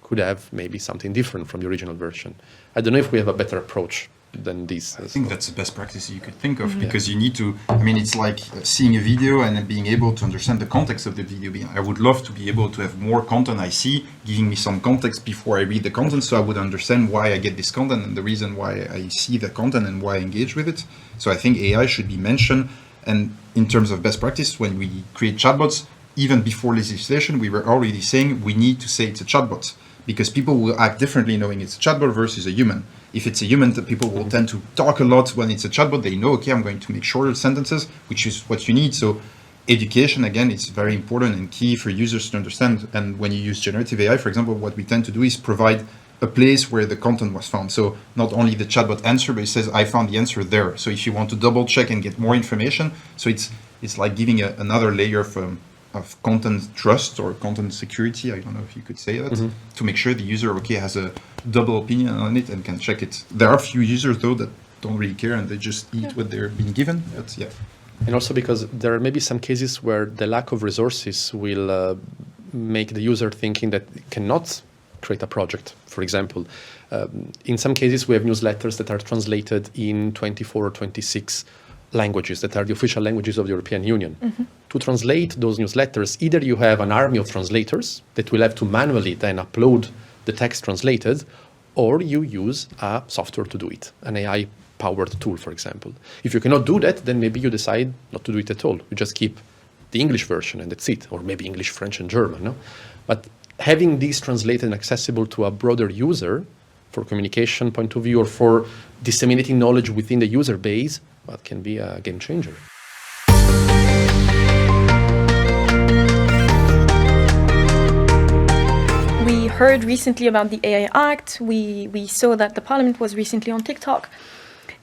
could have maybe something different from the original version. I don't know if we have a better approach than this. I think that's the best practice you could think of, because you need to, I mean, it's like seeing a video and then being able to understand the context of the video. I would love to be able to have more content I see, giving me some context before I read the content, so I would understand why I get this content and the reason why I see the content and why I engage with it. So I think AI should be mentioned. And in terms of best practice, when we create chatbots, even before legislation, we were already saying we need to say it's a chatbot, because people will act differently knowing it's a chatbot versus a human. If it's a human, the people will tend to talk a lot. When it's a chatbot, they know, okay, I'm going to make shorter sentences, which is what you need. So education, again, is very important and key for users to understand. And when you use generative AI, for example, what we tend to do is provide a place where the content was found. So not only the chatbot answer, but it says, I found the answer there. So if you want to double check and get more information, so it's like giving another layer of content trust or content security, I don't know if you could say that, to make sure the user has a double opinion on it and can check it. There are a few users though that don't really care and they just eat what they're being given. But And also because there are maybe some cases where the lack of resources will make the user thinking that it cannot create a project. For example, in some cases we have newsletters that are translated in 24 or 26 languages that are the official languages of the European Union. To translate those newsletters, either you have an army of translators that will have to manually then upload the text translated, or you use a software to do it, an AI-powered tool, for example. If you cannot do that, then maybe you decide not to do it at all. You just keep the English version and that's it, or maybe English, French, and German. No? But having these translated and accessible to a broader user for communication point of view or for disseminating knowledge within the user base, well, can be a game changer. We heard recently about the AI Act. We saw that the Parliament was recently on TikTok.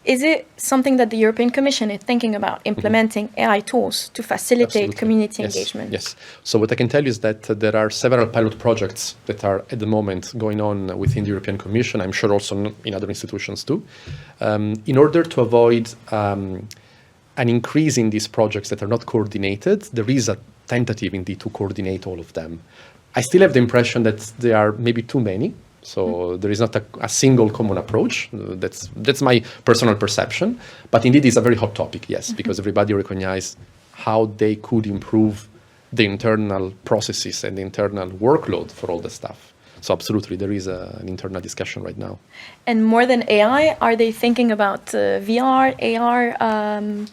Is it something that the European Commission is thinking about, implementing AI tools to facilitate community engagement? Yes. So what I can tell you is that there are several pilot projects that are at the moment going on within the European Commission, I'm sure also in other institutions too, in order to avoid an increase in these projects that are not coordinated. There is a tentative indeed to coordinate all of them. I still have the impression that there are maybe too many. So there is not a single common approach. That's my personal perception. But indeed, it's a very hot topic, yes, because everybody recognizes how they could improve the internal processes and the internal workload for all the stuff. So absolutely, there is an internal discussion right now. And more than AI, are they thinking about VR, AR?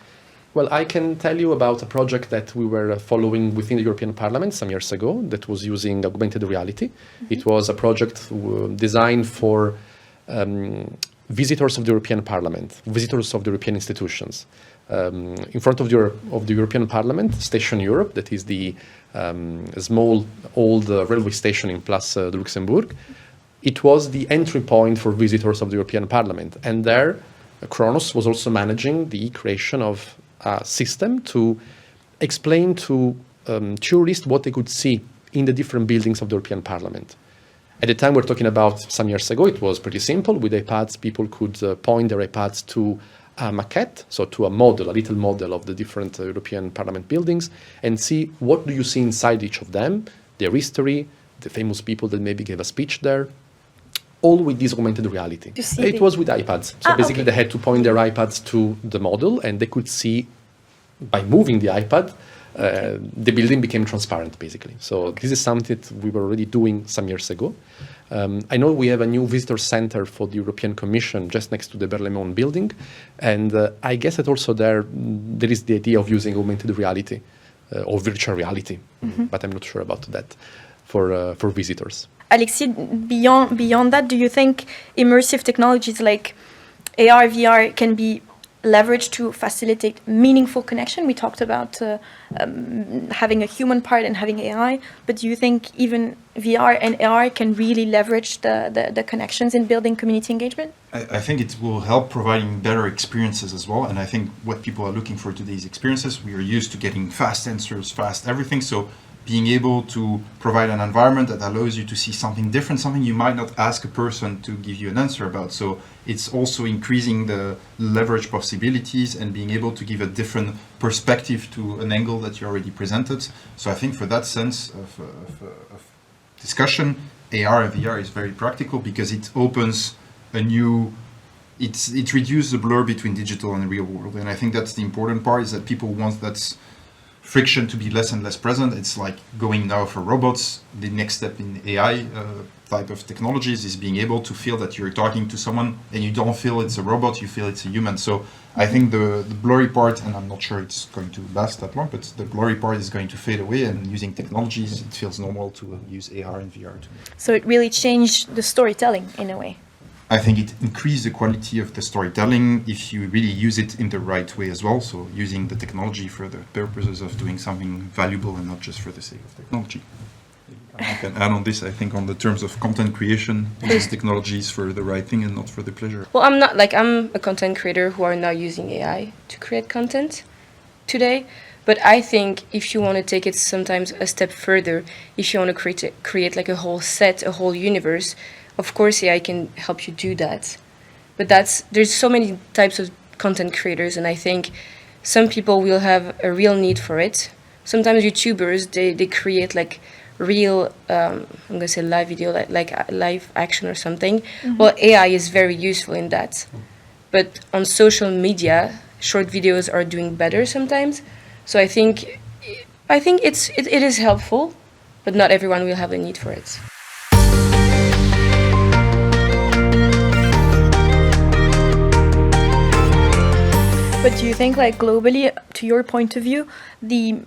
Well, I can tell you about a project that we were following within the European Parliament some years ago that was using augmented reality. It was a project designed for visitors of the European Parliament, visitors of the European institutions. In front of the European Parliament, Station Europe, that is the small old railway station in Place de Luxembourg, it was the entry point for visitors of the European Parliament. And there, Kronos was also managing the creation of a system to explain to tourists what they could see in the different buildings of the European Parliament. At the time we're talking about some years ago, it was pretty simple. With iPads, people could point their iPads to a maquette, so to a model, a little model of the different European Parliament buildings, and see what do you see inside each of them, their history, the famous people that maybe gave a speech there, all with this augmented reality. It was with iPads. So basically they had to point their iPads to the model and they could see, by moving the iPad, the building became transparent, basically. So this is something that we were already doing some years ago. I know we have a new visitor center for the European Commission just next to the Berlaymont building. And I guess that also there is the idea of using augmented reality or virtual reality, but I'm not sure about that for visitors. Alexis, beyond that, do you think immersive technologies like AR, VR can be leveraged to facilitate meaningful connection? We talked about having a human part and having AI, but do you think even VR and AR can really leverage the connections in building community engagement? I think it will help providing better experiences as well. And I think what people are looking for today's experiences, we are used to getting fast answers, fast everything. So being able to provide an environment that allows you to see something different, something you might not ask a person to give you an answer about. So it's also increasing the leverage possibilities and being able to give a different perspective to an angle that you already presented. So I think for that sense of discussion, AR and VR is very practical because it opens a new, it reduces the blur between digital and the real world. And I think that's the important part, is that people want that friction to be less and less present. It's like going now for robots. The next step in AI type of technologies is being able to feel that you're talking to someone and you don't feel it's a robot, you feel it's a human. So I think the blurry part, and I'm not sure it's going to last that long, but the blurry part is going to fade away, and using technologies, it feels normal to use AR and VR too. So it really changed the storytelling in a way. I think it increased the quality of the storytelling if you really use it in the right way as well. So using the technology for the purposes of doing something valuable and not just for the sake of technology. I can add on this, I think, on the terms of content creation, use technologies for the right thing and not for the pleasure. Well, I'm a content creator who are now using AI to create content today. But I think if you want to take it sometimes a step further, if you want to create like a whole set, a whole universe, of course AI can help you do that. But there's so many types of content creators, and I think some people will have a real need for it. Sometimes YouTubers, they create like real, I'm going to say live video, like live action or something. Well, AI is very useful in that. But on social media, short videos are doing better sometimes. So I think it is helpful, but not everyone will have a need for it. But do you think, like globally, to your point of view, the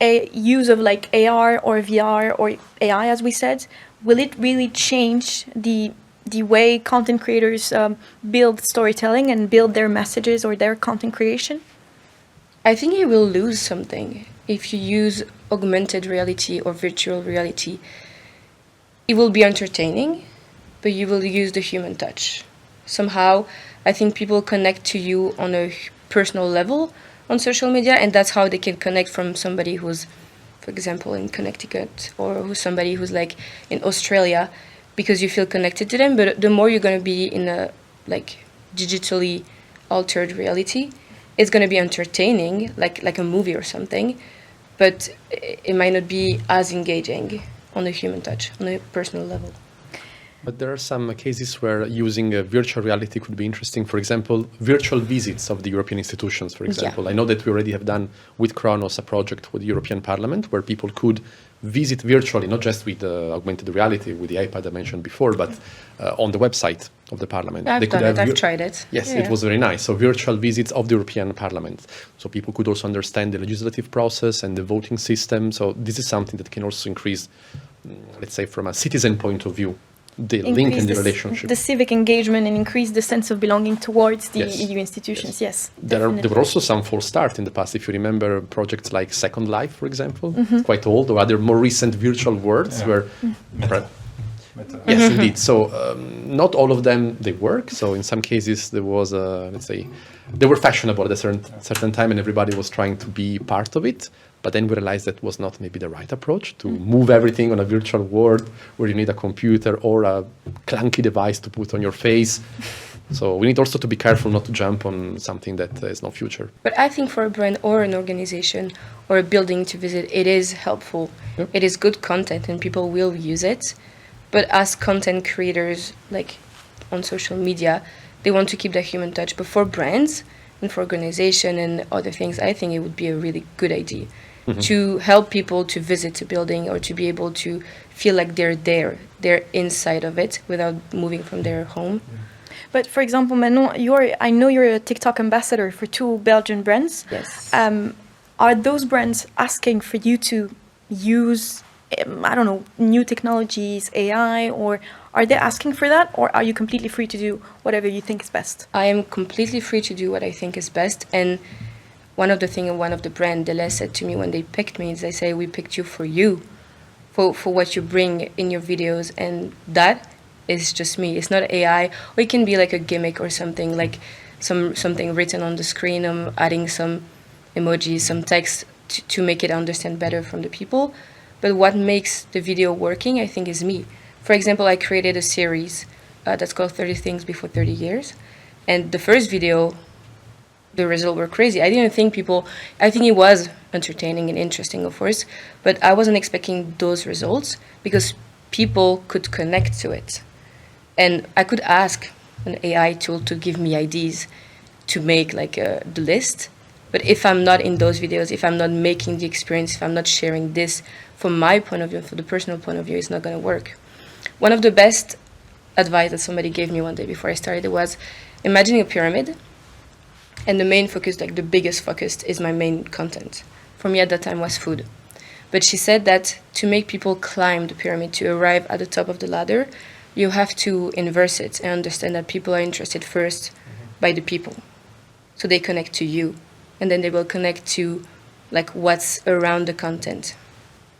use of like AR or VR or AI, as we said, will it really change the way content creators build storytelling and build their messages or their content creation? I think you will lose something if you use augmented reality or virtual reality. It will be entertaining, but you will use the human touch. Somehow, I think people connect to you on a personal level on social media, and that's how they can connect from somebody who's, for example, in Connecticut, or who's somebody who's like in Australia, because you feel connected to them. But the more you're going to be in a like digitally altered reality, it's going to be entertaining, like a movie or something, but it might not be as engaging on a human touch, on a personal level. But there are some cases where using virtual reality could be interesting. For example, virtual visits of the European institutions, for example. Yeah. I know that we already have done with Kronos a project with the European Parliament where people could visit virtually, not just with augmented reality, with the iPad I mentioned before, but on the website of the Parliament. I've done it, I've tried it. Yes, it was very nice. So virtual visits of the European Parliament. So people could also understand the legislative process and the voting system. So this is something that can also increase, let's say, from a citizen point of view, the link and the relationship. The civic engagement and increase the sense of belonging towards the Yes. EU institutions, yes. There were also some false start in the past. If you remember projects like Second Life, for example, quite old, or other more recent virtual worlds where... Yes, indeed. So not all of them, they work. So in some cases there was, let's say, they were fashionable at a certain time and everybody was trying to be part of it. But then we realized that was not maybe the right approach to move everything on a virtual world where you need a computer or a clunky device to put on your face. So we need also to be careful not to jump on something that is no future. But I think for a brand or an organization or a building to visit, it is helpful. Yep. It is good content and people will use it. But as content creators, like on social media, they want to keep that human touch. But for brands and for organization and other things, I think it would be a really good idea to help people to visit a building or to be able to feel like they're there, they're inside of it without moving from their home. But for example, Manon, I know you're a TikTok ambassador for 2 Belgian brands. Yes. Are those brands asking for you to use, I don't know, new technologies, AI, or are they asking for that, or are you completely free to do whatever you think is best? I am completely free to do what I think is best. And one of the brand, Deleuze, said to me when they picked me, is they say, we picked you, for what you bring in your videos. And that is just me. It's not AI, or it can be like a gimmick or something, like something written on the screen. I'm adding some emojis, some text to make it understand better from the people. But what makes the video working, I think, is me. For example, I created a series that's called 30 Things Before 30 Years. And the first video, the results were crazy. I think it was entertaining and interesting, of course, but I wasn't expecting those results because people could connect to it. And I could ask an AI tool to give me ideas to make like the list. But if I'm not in those videos, if I'm not making the experience, if I'm not sharing this from my point of view, from the personal point of view, it's not going to work. One of the best advice that somebody gave me one day before I started was imagining a pyramid, and the main focus, like the biggest focus, is my main content. For me at that time was food. But she said that to make people climb the pyramid, to arrive at the top of the ladder, you have to inverse it and understand that people are interested first by the people. So they connect to you, and then they will connect to like what's around the content.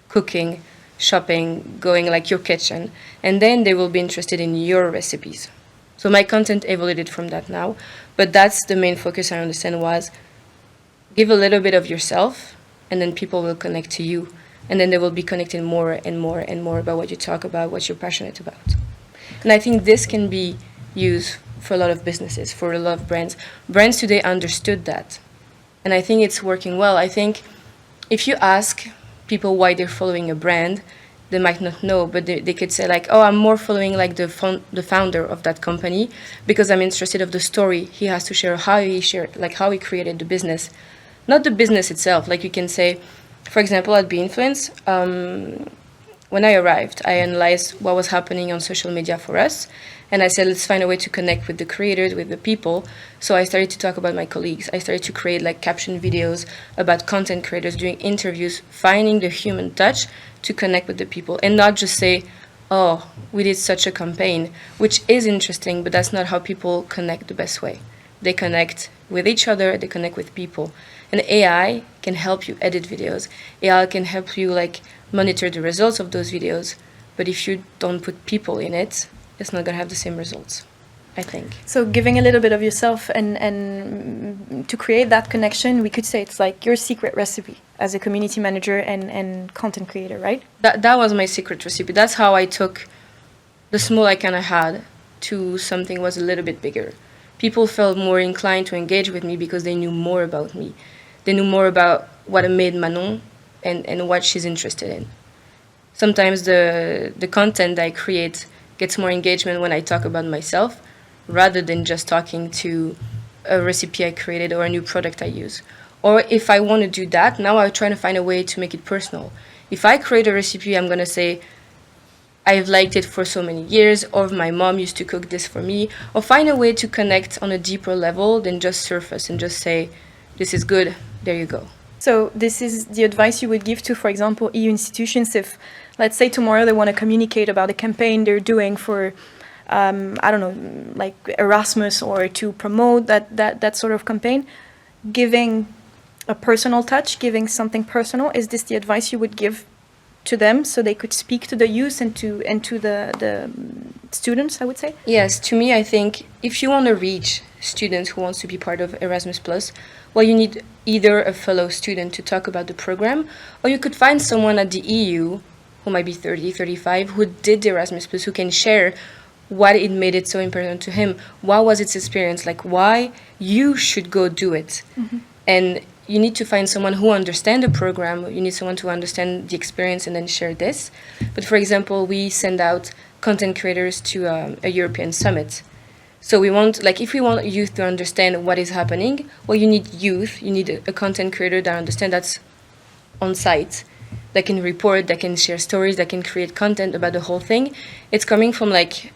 Cooking, shopping, going like your kitchen, and then they will be interested in your recipes. So my content evolved from that now, but that's the main focus I understand was give a little bit of yourself, and then people will connect to you, and then they will be connecting more and more and more about what you talk about, what you're passionate about. And I think this can be used for a lot of businesses, for a lot of brands. Brands today understood that, and I think it's working well. I think if you ask people why they're following a brand, they might not know, but they could say like, oh, I'm more following like the founder of that company because I'm interested of the story he has to share, how he created the business, not the business itself. Like you can say, for example, at BeInfluence, when I arrived, I analyzed what was happening on social media for us, and I said, let's find a way to connect with the creators, with the people. So I started to talk about my colleagues. I started to create like caption videos about content creators, doing interviews, finding the human touch to connect with the people, and not just say, oh, we did such a campaign, which is interesting, but that's not how people connect the best way. They connect with each other, they connect with people. And AI can help you edit videos. AI can help you like monitor the results of those videos, but if you don't put people in it, it's not going to have the same results, I think. So giving a little bit of yourself and to create that connection, we could say it's like your secret recipe as a community manager and content creator, right? That was my secret recipe. That's how I took the small I kind of had to something was a little bit bigger. People felt more inclined to engage with me because they knew more about me. They knew more about what made Manon and what she's interested in. Sometimes the content I create gets more engagement when I talk about myself rather than just talking to a recipe I created or a new product I use. Or if I want to do that, now I'm trying to find a way to make it personal. If I create a recipe, I'm going to say, I've liked it for so many years, or my mom used to cook this for me, or find a way to connect on a deeper level than just surface and just say, this is good, there you go. So this is the advice you would give to, for example, EU institutions if, let's say tomorrow they want to communicate about a campaign they're doing for, I don't know, like Erasmus, or to promote that sort of campaign, giving a personal touch, giving something personal. Is this the advice you would give to them so they could speak to the youth and to the students, I would say? Yes, to me, I think if you want to reach students who wants to be part of Erasmus+, well, you need either a fellow student to talk about the program, or you could find someone at the EU who might be 30, 35, who did the Erasmus+, who can share what it made it so important to him. What was its experience? Like, why you should go do it. Mm-hmm. And you need to find someone who understands the program. You need someone to understand the experience and then share this. But for example, we send out content creators to a European summit. So we want, like, if we want youth to understand what is happening, well, you need youth. You need a content creator that understands that's on site that can report, that can share stories, that can create content about the whole thing. It's coming from like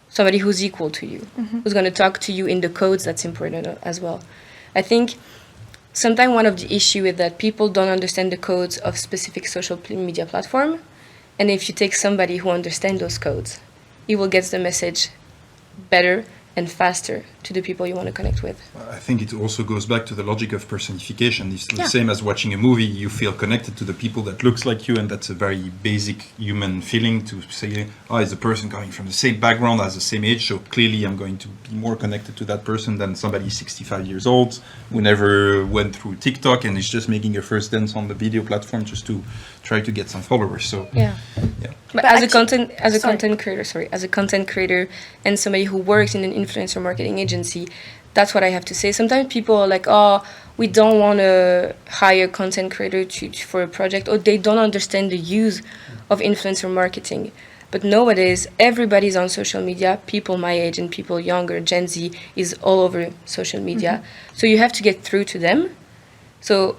somebody who's equal to you, who's going to talk to you in the codes. That's important as well. I think sometimes one of the issue is that people don't understand the codes of specific social media platform. And if you take somebody who understands those codes, you will get the message better and faster to the people you want to connect with. I think it also goes back to the logic of personification. It's the same as watching a movie. You feel connected to the people that looks like you, and that's a very basic human feeling to say, oh, is a person coming from the same background, has the same age, so clearly I'm going to be more connected to that person than somebody 65 years old who never went through TikTok and is just making a first dance on the video platform just to try to get some followers. So yeah. But as a content creator and somebody who works in an influencer marketing agency, that's what I have to say. Sometimes people are like, oh, we don't want to hire content creator for a project, or they don't understand the use of influencer marketing. But nowadays, everybody's on social media. People my age and people younger, Gen Z, is all over social media. So you have to get through to them. So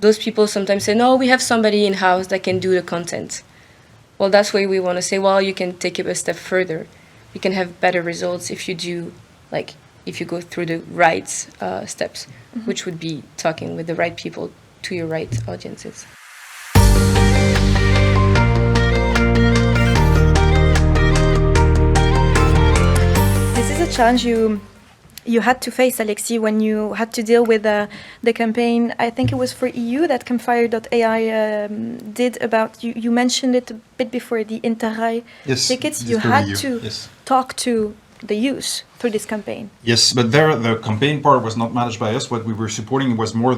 those people sometimes say, no, we have somebody in-house that can do the content. Well, that's why we want to say, well, you can take it a step further. You can have better results if you do, like, if you go through the right steps, which would be talking with the right people to your right audiences. This is a challenge you had to face, Alexis, when you had to deal with the campaign. I think it was for EU that Campfire.ai did about, you mentioned it a bit before, the Interrail tickets. You had to talk to the youth through this campaign. Yes, but the campaign part was not managed by us. What we were supporting was more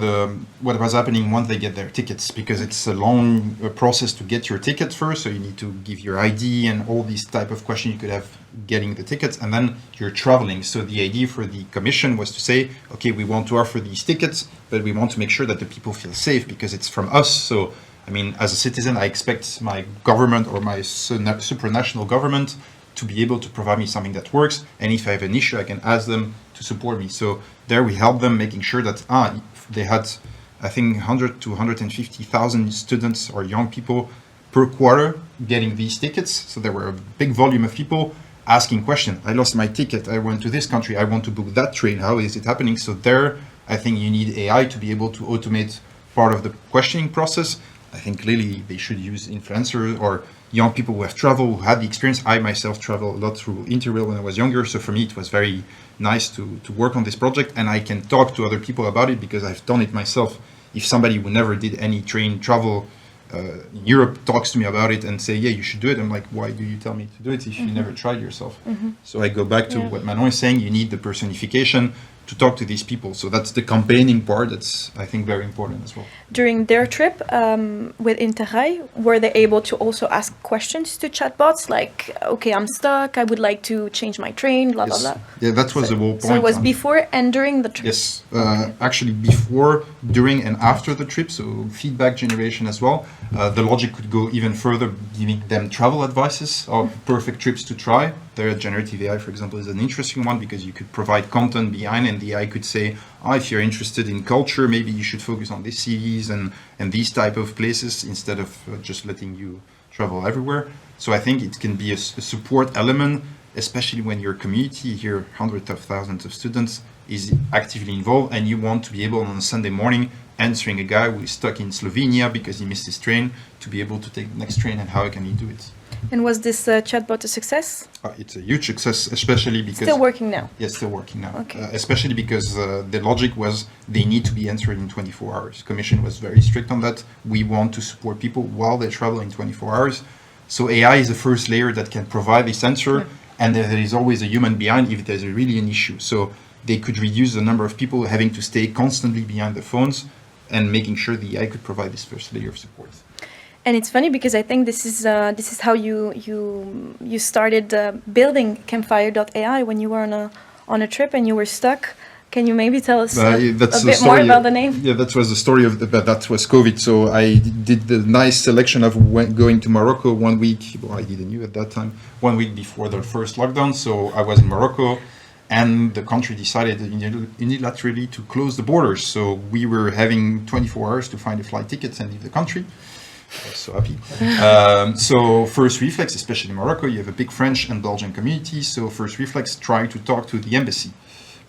what was happening once they get their tickets, because it's a long process to get your ticket first. So you need to give your ID and all these type of questions you could have getting the tickets, and then you're traveling. So the idea for the commission was to say, okay, we want to offer these tickets, but we want to make sure that the people feel safe because it's from us. So, I mean, as a citizen, I expect my government or my supranational government to be able to provide me something that works. And if I have an issue, I can ask them to support me. So there we help them, making sure that they had, I think, 100 to 150,000 students or young people per quarter getting these tickets. So there were a big volume of people asking questions. I lost my ticket. I went to this country. I want to book that train. How is it happening? So there, I think you need AI to be able to automate part of the questioning process. I think clearly they should use influencers or young people who have traveled, who had the experience. I myself traveled a lot through Interrail when I was younger. So for me, it was very nice to work on this project, and I can talk to other people about it because I've done it myself. If somebody who never did any train travel in Europe talks to me about it and say, yeah, you should do it, I'm like, why do you tell me to do it if you never tried yourself? So I go back to what Manon is saying. You need the personification to talk to these people. So that's the campaigning part that's, I think, very important as well. During their trip with Interrail, were they able to also ask questions to chatbots like, okay, I'm stuck, I would like to change my train, blah, blah, blah? Yeah, that was the whole point. So it was before and during the trip? Yes, actually before, during and after the trip, so feedback generation as well. The logic could go even further, giving them travel advices or perfect trips to try. Their generative AI, for example, is an interesting one because you could provide content behind, and the AI could say, if you're interested in culture, maybe you should focus on these cities and these type of places instead of just letting you travel everywhere. So I think it can be a support element, especially when your community here, hundreds of thousands of students, is actively involved, and you want to be able on a Sunday morning answering a guy who is stuck in Slovenia because he missed his train to be able to take the next train, and how can he do it? And was this chatbot a success? It's a huge success, especially because... Still working now? Yes, still working now. Okay. Especially because the logic was they need to be answered in 24 hours. Commission was very strict on that. We want to support people while they travel in 24 hours. So AI is the first layer that can provide this answer, and there is always a human behind if there's really an issue. So they could reduce the number of people having to stay constantly behind the phones and making sure the AI could provide this first layer of support. And it's funny because I think this is how you started building Campfire.ai when you were on a trip and you were stuck. Can you maybe tell us a bit more about the name? Yeah, that was the story of that was COVID. So I did the nice selection of going to Morocco 1 week. Well, I didn't know at that time. 1 week before the first lockdown. So I was in Morocco, and the country decided unilaterally to close the borders. So we were having 24 hours to find a flight ticket and leave the country. I was so happy. So first reflex, especially in Morocco, you have a big French and Belgian community. So first reflex, trying to talk to the embassy.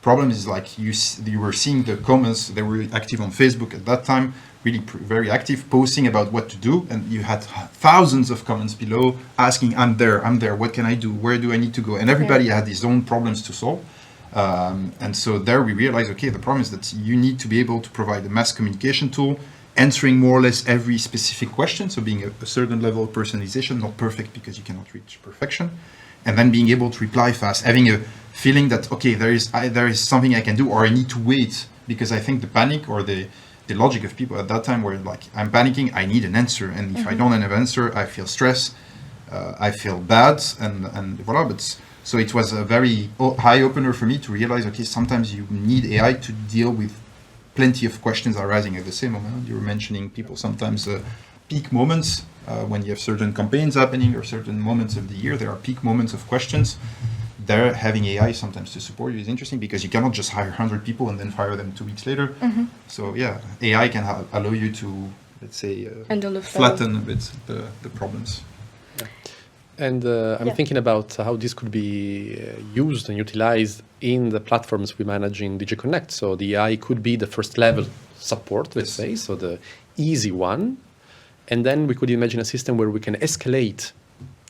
Problem is, like, you were seeing the comments. They were active on Facebook at that time, really very active, posting about what to do, and you had thousands of comments below asking, I'm there, what can I do, where do I need to go? And everybody had his own problems to solve. And so there we realized, okay, the problem is that you need to be able to provide a mass communication tool, answering more or less every specific question, so being a certain level of personalization, not perfect because you cannot reach perfection, and then being able to reply fast, having a feeling that, okay, there is something I can do, or I need to wait, because I think the panic or the logic of people at that time were like, I'm panicking, I need an answer, and if I don't have an answer, I feel stress, I feel bad, and voila. But so it was a very high opener for me to realize, okay, sometimes you need AI to deal with plenty of questions arising at the same moment. You were mentioning people sometimes peak moments when you have certain campaigns happening or certain moments of the year, there are peak moments of questions. There, having AI sometimes to support you is interesting because you cannot just hire 100 people and then fire them 2 weeks later. So yeah, AI can allow you to, let's say, flatten a bit the problems. Yeah. And I'm thinking about how this could be used and utilized in the platforms we manage in DG Connect. So the AI could be the first level support, let's say, so the easy one. And then we could imagine a system where we can escalate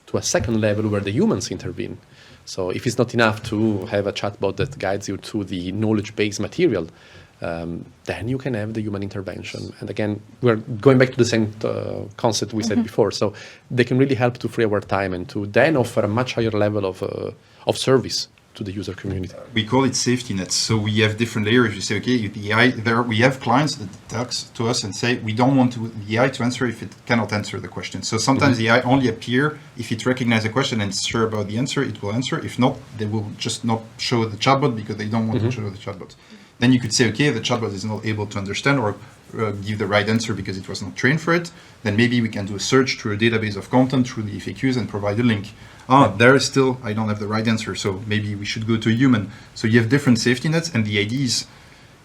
to a second level where the humans intervene. So if it's not enough to have a chatbot that guides you to the knowledge-based material, then you can have the human intervention. And again, we're going back to the same concept we said before. So they can really help to free our time and to then offer a much higher level of service to the user community. We call it safety nets. So we have different layers. We say, okay, the AI, we have clients that talk to us and say, we don't want the AI to answer if it cannot answer the question. So sometimes the AI only appear if it recognizes a question and is sure about the answer, it will answer. If not, they will just not show the chatbot because they don't want to show the chatbot. Then you could say, okay, the chatbot is not able to understand or give the right answer because it was not trained for it. Then maybe we can do a search through a database of content, through the FAQs, and provide a link. There is still, I don't have the right answer, so maybe we should go to a human. So you have different safety nets, and the idea is,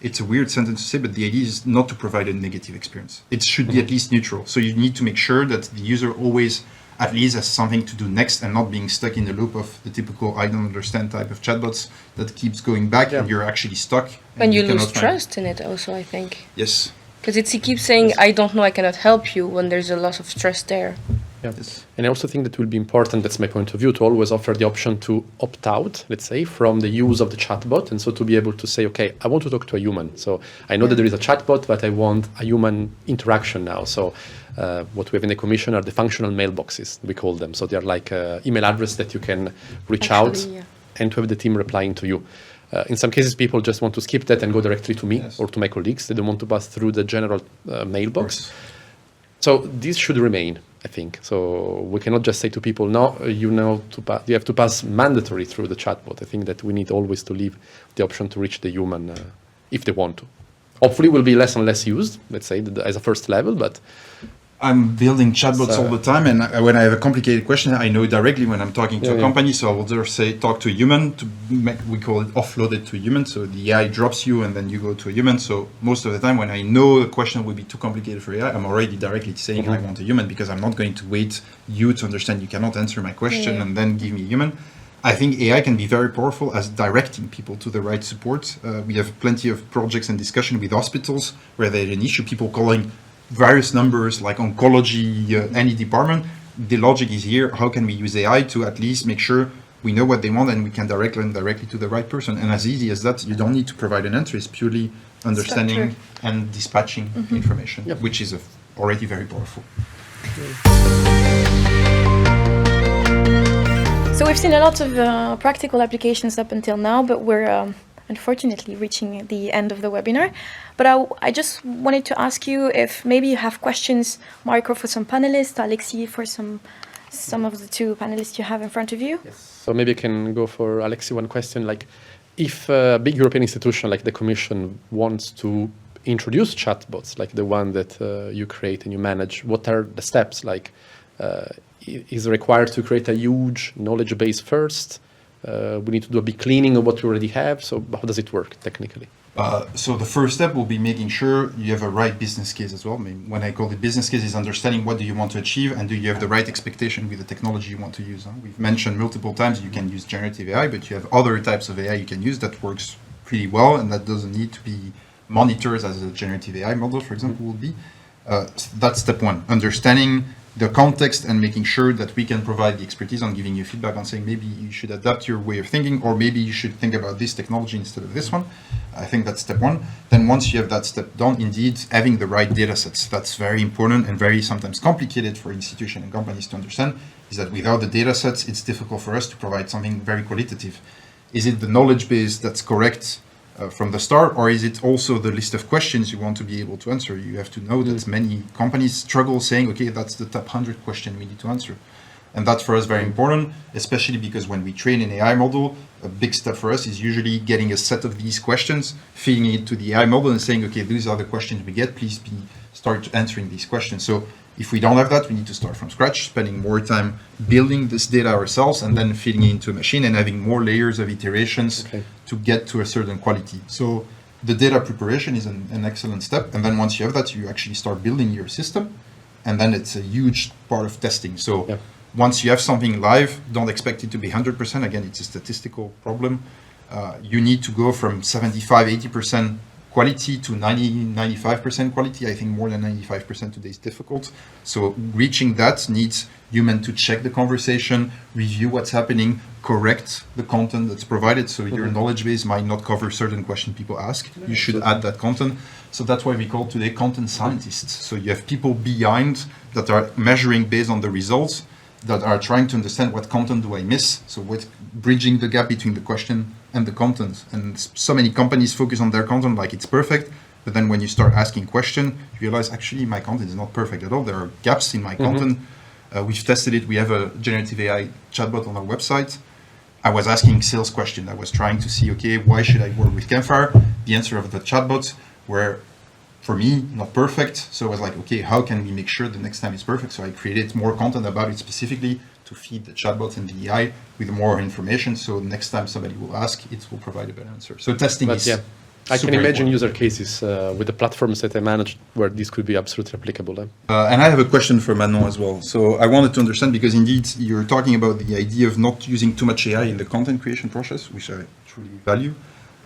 it's a weird sentence to say, but the idea is not to provide a negative experience. It should be at least neutral. So you need to make sure that the user always at least has something to do next and not being stuck in the loop of the typical I don't understand type of chatbots that keeps going back and you're actually stuck. And you lose trust in it also, I think. Yes. Because it keeps saying, I don't know, I cannot help you, when there's a loss of trust there. Yeah. Yes. And I also think that will be important, that's my point of view, to always offer the option to opt out, let's say, from the use of the chatbot. And so to be able to say, okay, I want to talk to a human. So I know that there is a chatbot, but I want a human interaction now. So what we have in the commission are the functional mailboxes, we call them. So they're like email address that you can reach out and to have the team replying to you. In some cases, people just want to skip that and go directly to me or to my colleagues. They don't want to pass through the general mailbox. So this should remain, I think. So we cannot just say to people, no, you have to pass mandatory through the chatbot. I think that we need always to leave the option to reach the human if they want to. Hopefully, will be less and less used, let's say, as a first level, but I'm building chatbots all the time, and when I have a complicated question, I know directly when I'm talking to a company, so I will just say, talk to a human, we call it offload it to a human, so the AI drops you and then you go to a human. So most of the time when I know a question will be too complicated for AI, I'm already directly saying I want a human, because I'm not going to wait you to understand you cannot answer my question and then give me a human. I think AI can be very powerful as directing people to the right support. We have plenty of projects and discussion with hospitals where they have an issue, people calling various numbers like oncology, any department. The logic is here, how can we use AI to at least make sure we know what they want and we can direct them directly to the right person. And as easy as that, you don't need to provide an answer, it's purely understanding and dispatching information, which is already very powerful. So we've seen a lot of practical applications up until now, but we're unfortunately reaching the end of the webinar. But I just wanted to ask you if maybe you have questions, Marco, for some panelists, Alexis for some of the 2 panelists you have in front of you. Yes. So maybe I can go for Alexis one question, like if a big European institution like the Commission wants to introduce chatbots, like the one that you create and you manage, what are the steps? Like, is it required to create a huge knowledge base first? We need to do a big cleaning of what we already have. So how does it work technically? So the first step will be making sure you have a right business case as well. I mean, when I call it business case, is understanding what do you want to achieve and do you have the right expectation with the technology you want to use. We've mentioned multiple times you can use generative AI, but you have other types of AI you can use that works pretty well and that doesn't need to be monitored as a generative AI model, for example, will be. So that's step one, understanding the context and making sure that we can provide the expertise on giving you feedback on saying maybe you should adapt your way of thinking or maybe you should think about this technology instead of this one. I think that's step one. Then once you have that step done, indeed, having the right data sets, that's very important and very sometimes complicated for institutions and companies to understand, is that without the data sets, it's difficult for us to provide something very qualitative. Is it the knowledge base that's correct from the start, or is it also the list of questions you want to be able to answer? You have to know that many companies struggle saying, okay, that's the top 100 question we need to answer. And that's for us very important, especially because when we train an AI model, a big step for us is usually getting a set of these questions, feeding it to the AI model and saying, okay, these are the questions we get, please start answering these questions. So if we don't have that, we need to start from scratch, spending more time building this data ourselves and then feeding it into a machine and having more layers of iterations to get to a certain quality. So the data preparation is an excellent step. And then once you have that, you actually start building your system. And then it's a huge part of testing. So once you have something live, don't expect it to be 100%. Again, it's a statistical problem. You need to go from 75, 80% quality to 90, 95% quality. I think more than 95% today is difficult. So reaching that needs human to check the conversation, review what's happening, correct the content that's provided. So your knowledge base might not cover certain questions people ask. You should add that content. So that's why we call today content scientists. So you have people behind that are measuring based on the results, that are trying to understand what content do I miss. So what bridging the gap between the question and the content. And so many companies focus on their content like it's perfect, but then when you start asking questions, you realize actually my content is not perfect at all. There are gaps in my content. We've tested it. We have a generative AI chatbot on our website. I was asking sales questions. I was trying to see, okay, why should I work with Campfire? The answer of the chatbot were, for me, not perfect. So I was like, okay, how can we make sure the next time it's perfect? So I created more content about it specifically to feed the chatbot and the AI with more information. So next time somebody will ask, it will provide a better answer. So testing is I can imagine important. user cases with the platforms that I manage where this could be absolutely applicable. And I have a question for Manon as well. So I wanted to understand, because indeed you're talking about the idea of not using too much AI in the content creation process, which I truly value.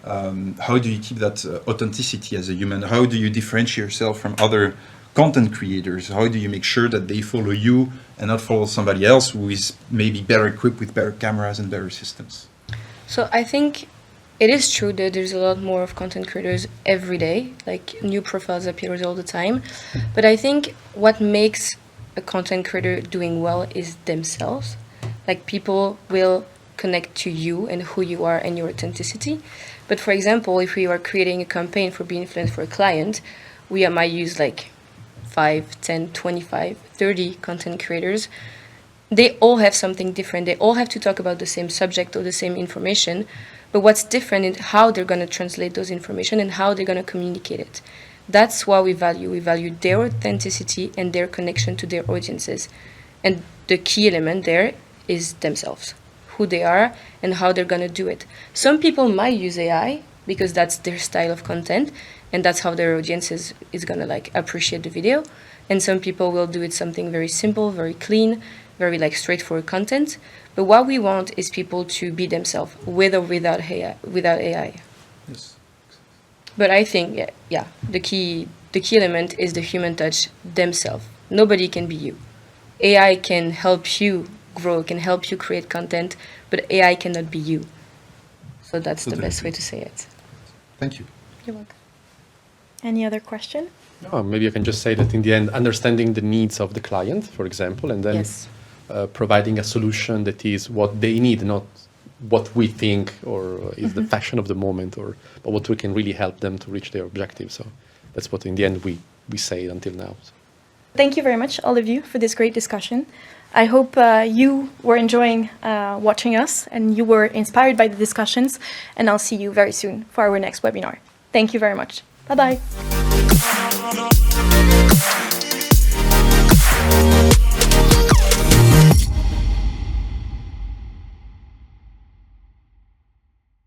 How do you keep that authenticity as a human? How do you differentiate yourself from other content creators? How do you make sure that they follow you and not follow somebody else who is maybe better equipped with better cameras and better systems? So I think it is true that there's a lot more of content creators every day, like new profiles appear all the time. But I think what makes a content creator doing well is themselves. Like people will connect to you and who you are and your authenticity. But for example, if we are creating a campaign for BeInfluence for a client, we might use like 5, 10, 25, 30 content creators. They all have something different. They all have to talk about the same subject or the same information. But what's different is how they're going to translate those information and how they're going to communicate it. That's what we value. We value their authenticity and their connection to their audiences. And the key element there is themselves, who they are and how they're going to do it. Some people might use AI because that's their style of content and that's how their audience is going to like appreciate the video. And some people will do it something very simple, very clean, very like straightforward content. But what we want is people to be themselves with or without AI. Yes. But I think, the key element is the human touch themselves. Nobody can be you. AI can help you grow, can help you create content, but AI cannot be you. So that's the best way to say it. Thank you. You're welcome. Any other question? Oh, maybe I can just say that in the end, understanding the needs of the client, for example, and then providing a solution that is what they need, not what we think or is the fashion of the moment, but what we can really help them to reach their objective. So that's what in the end we say until now. So. Thank you very much, all of you, for this great discussion. I hope you were enjoying watching us and you were inspired by the discussions, and I'll see you very soon for our next webinar. Thank you very much. Bye-bye.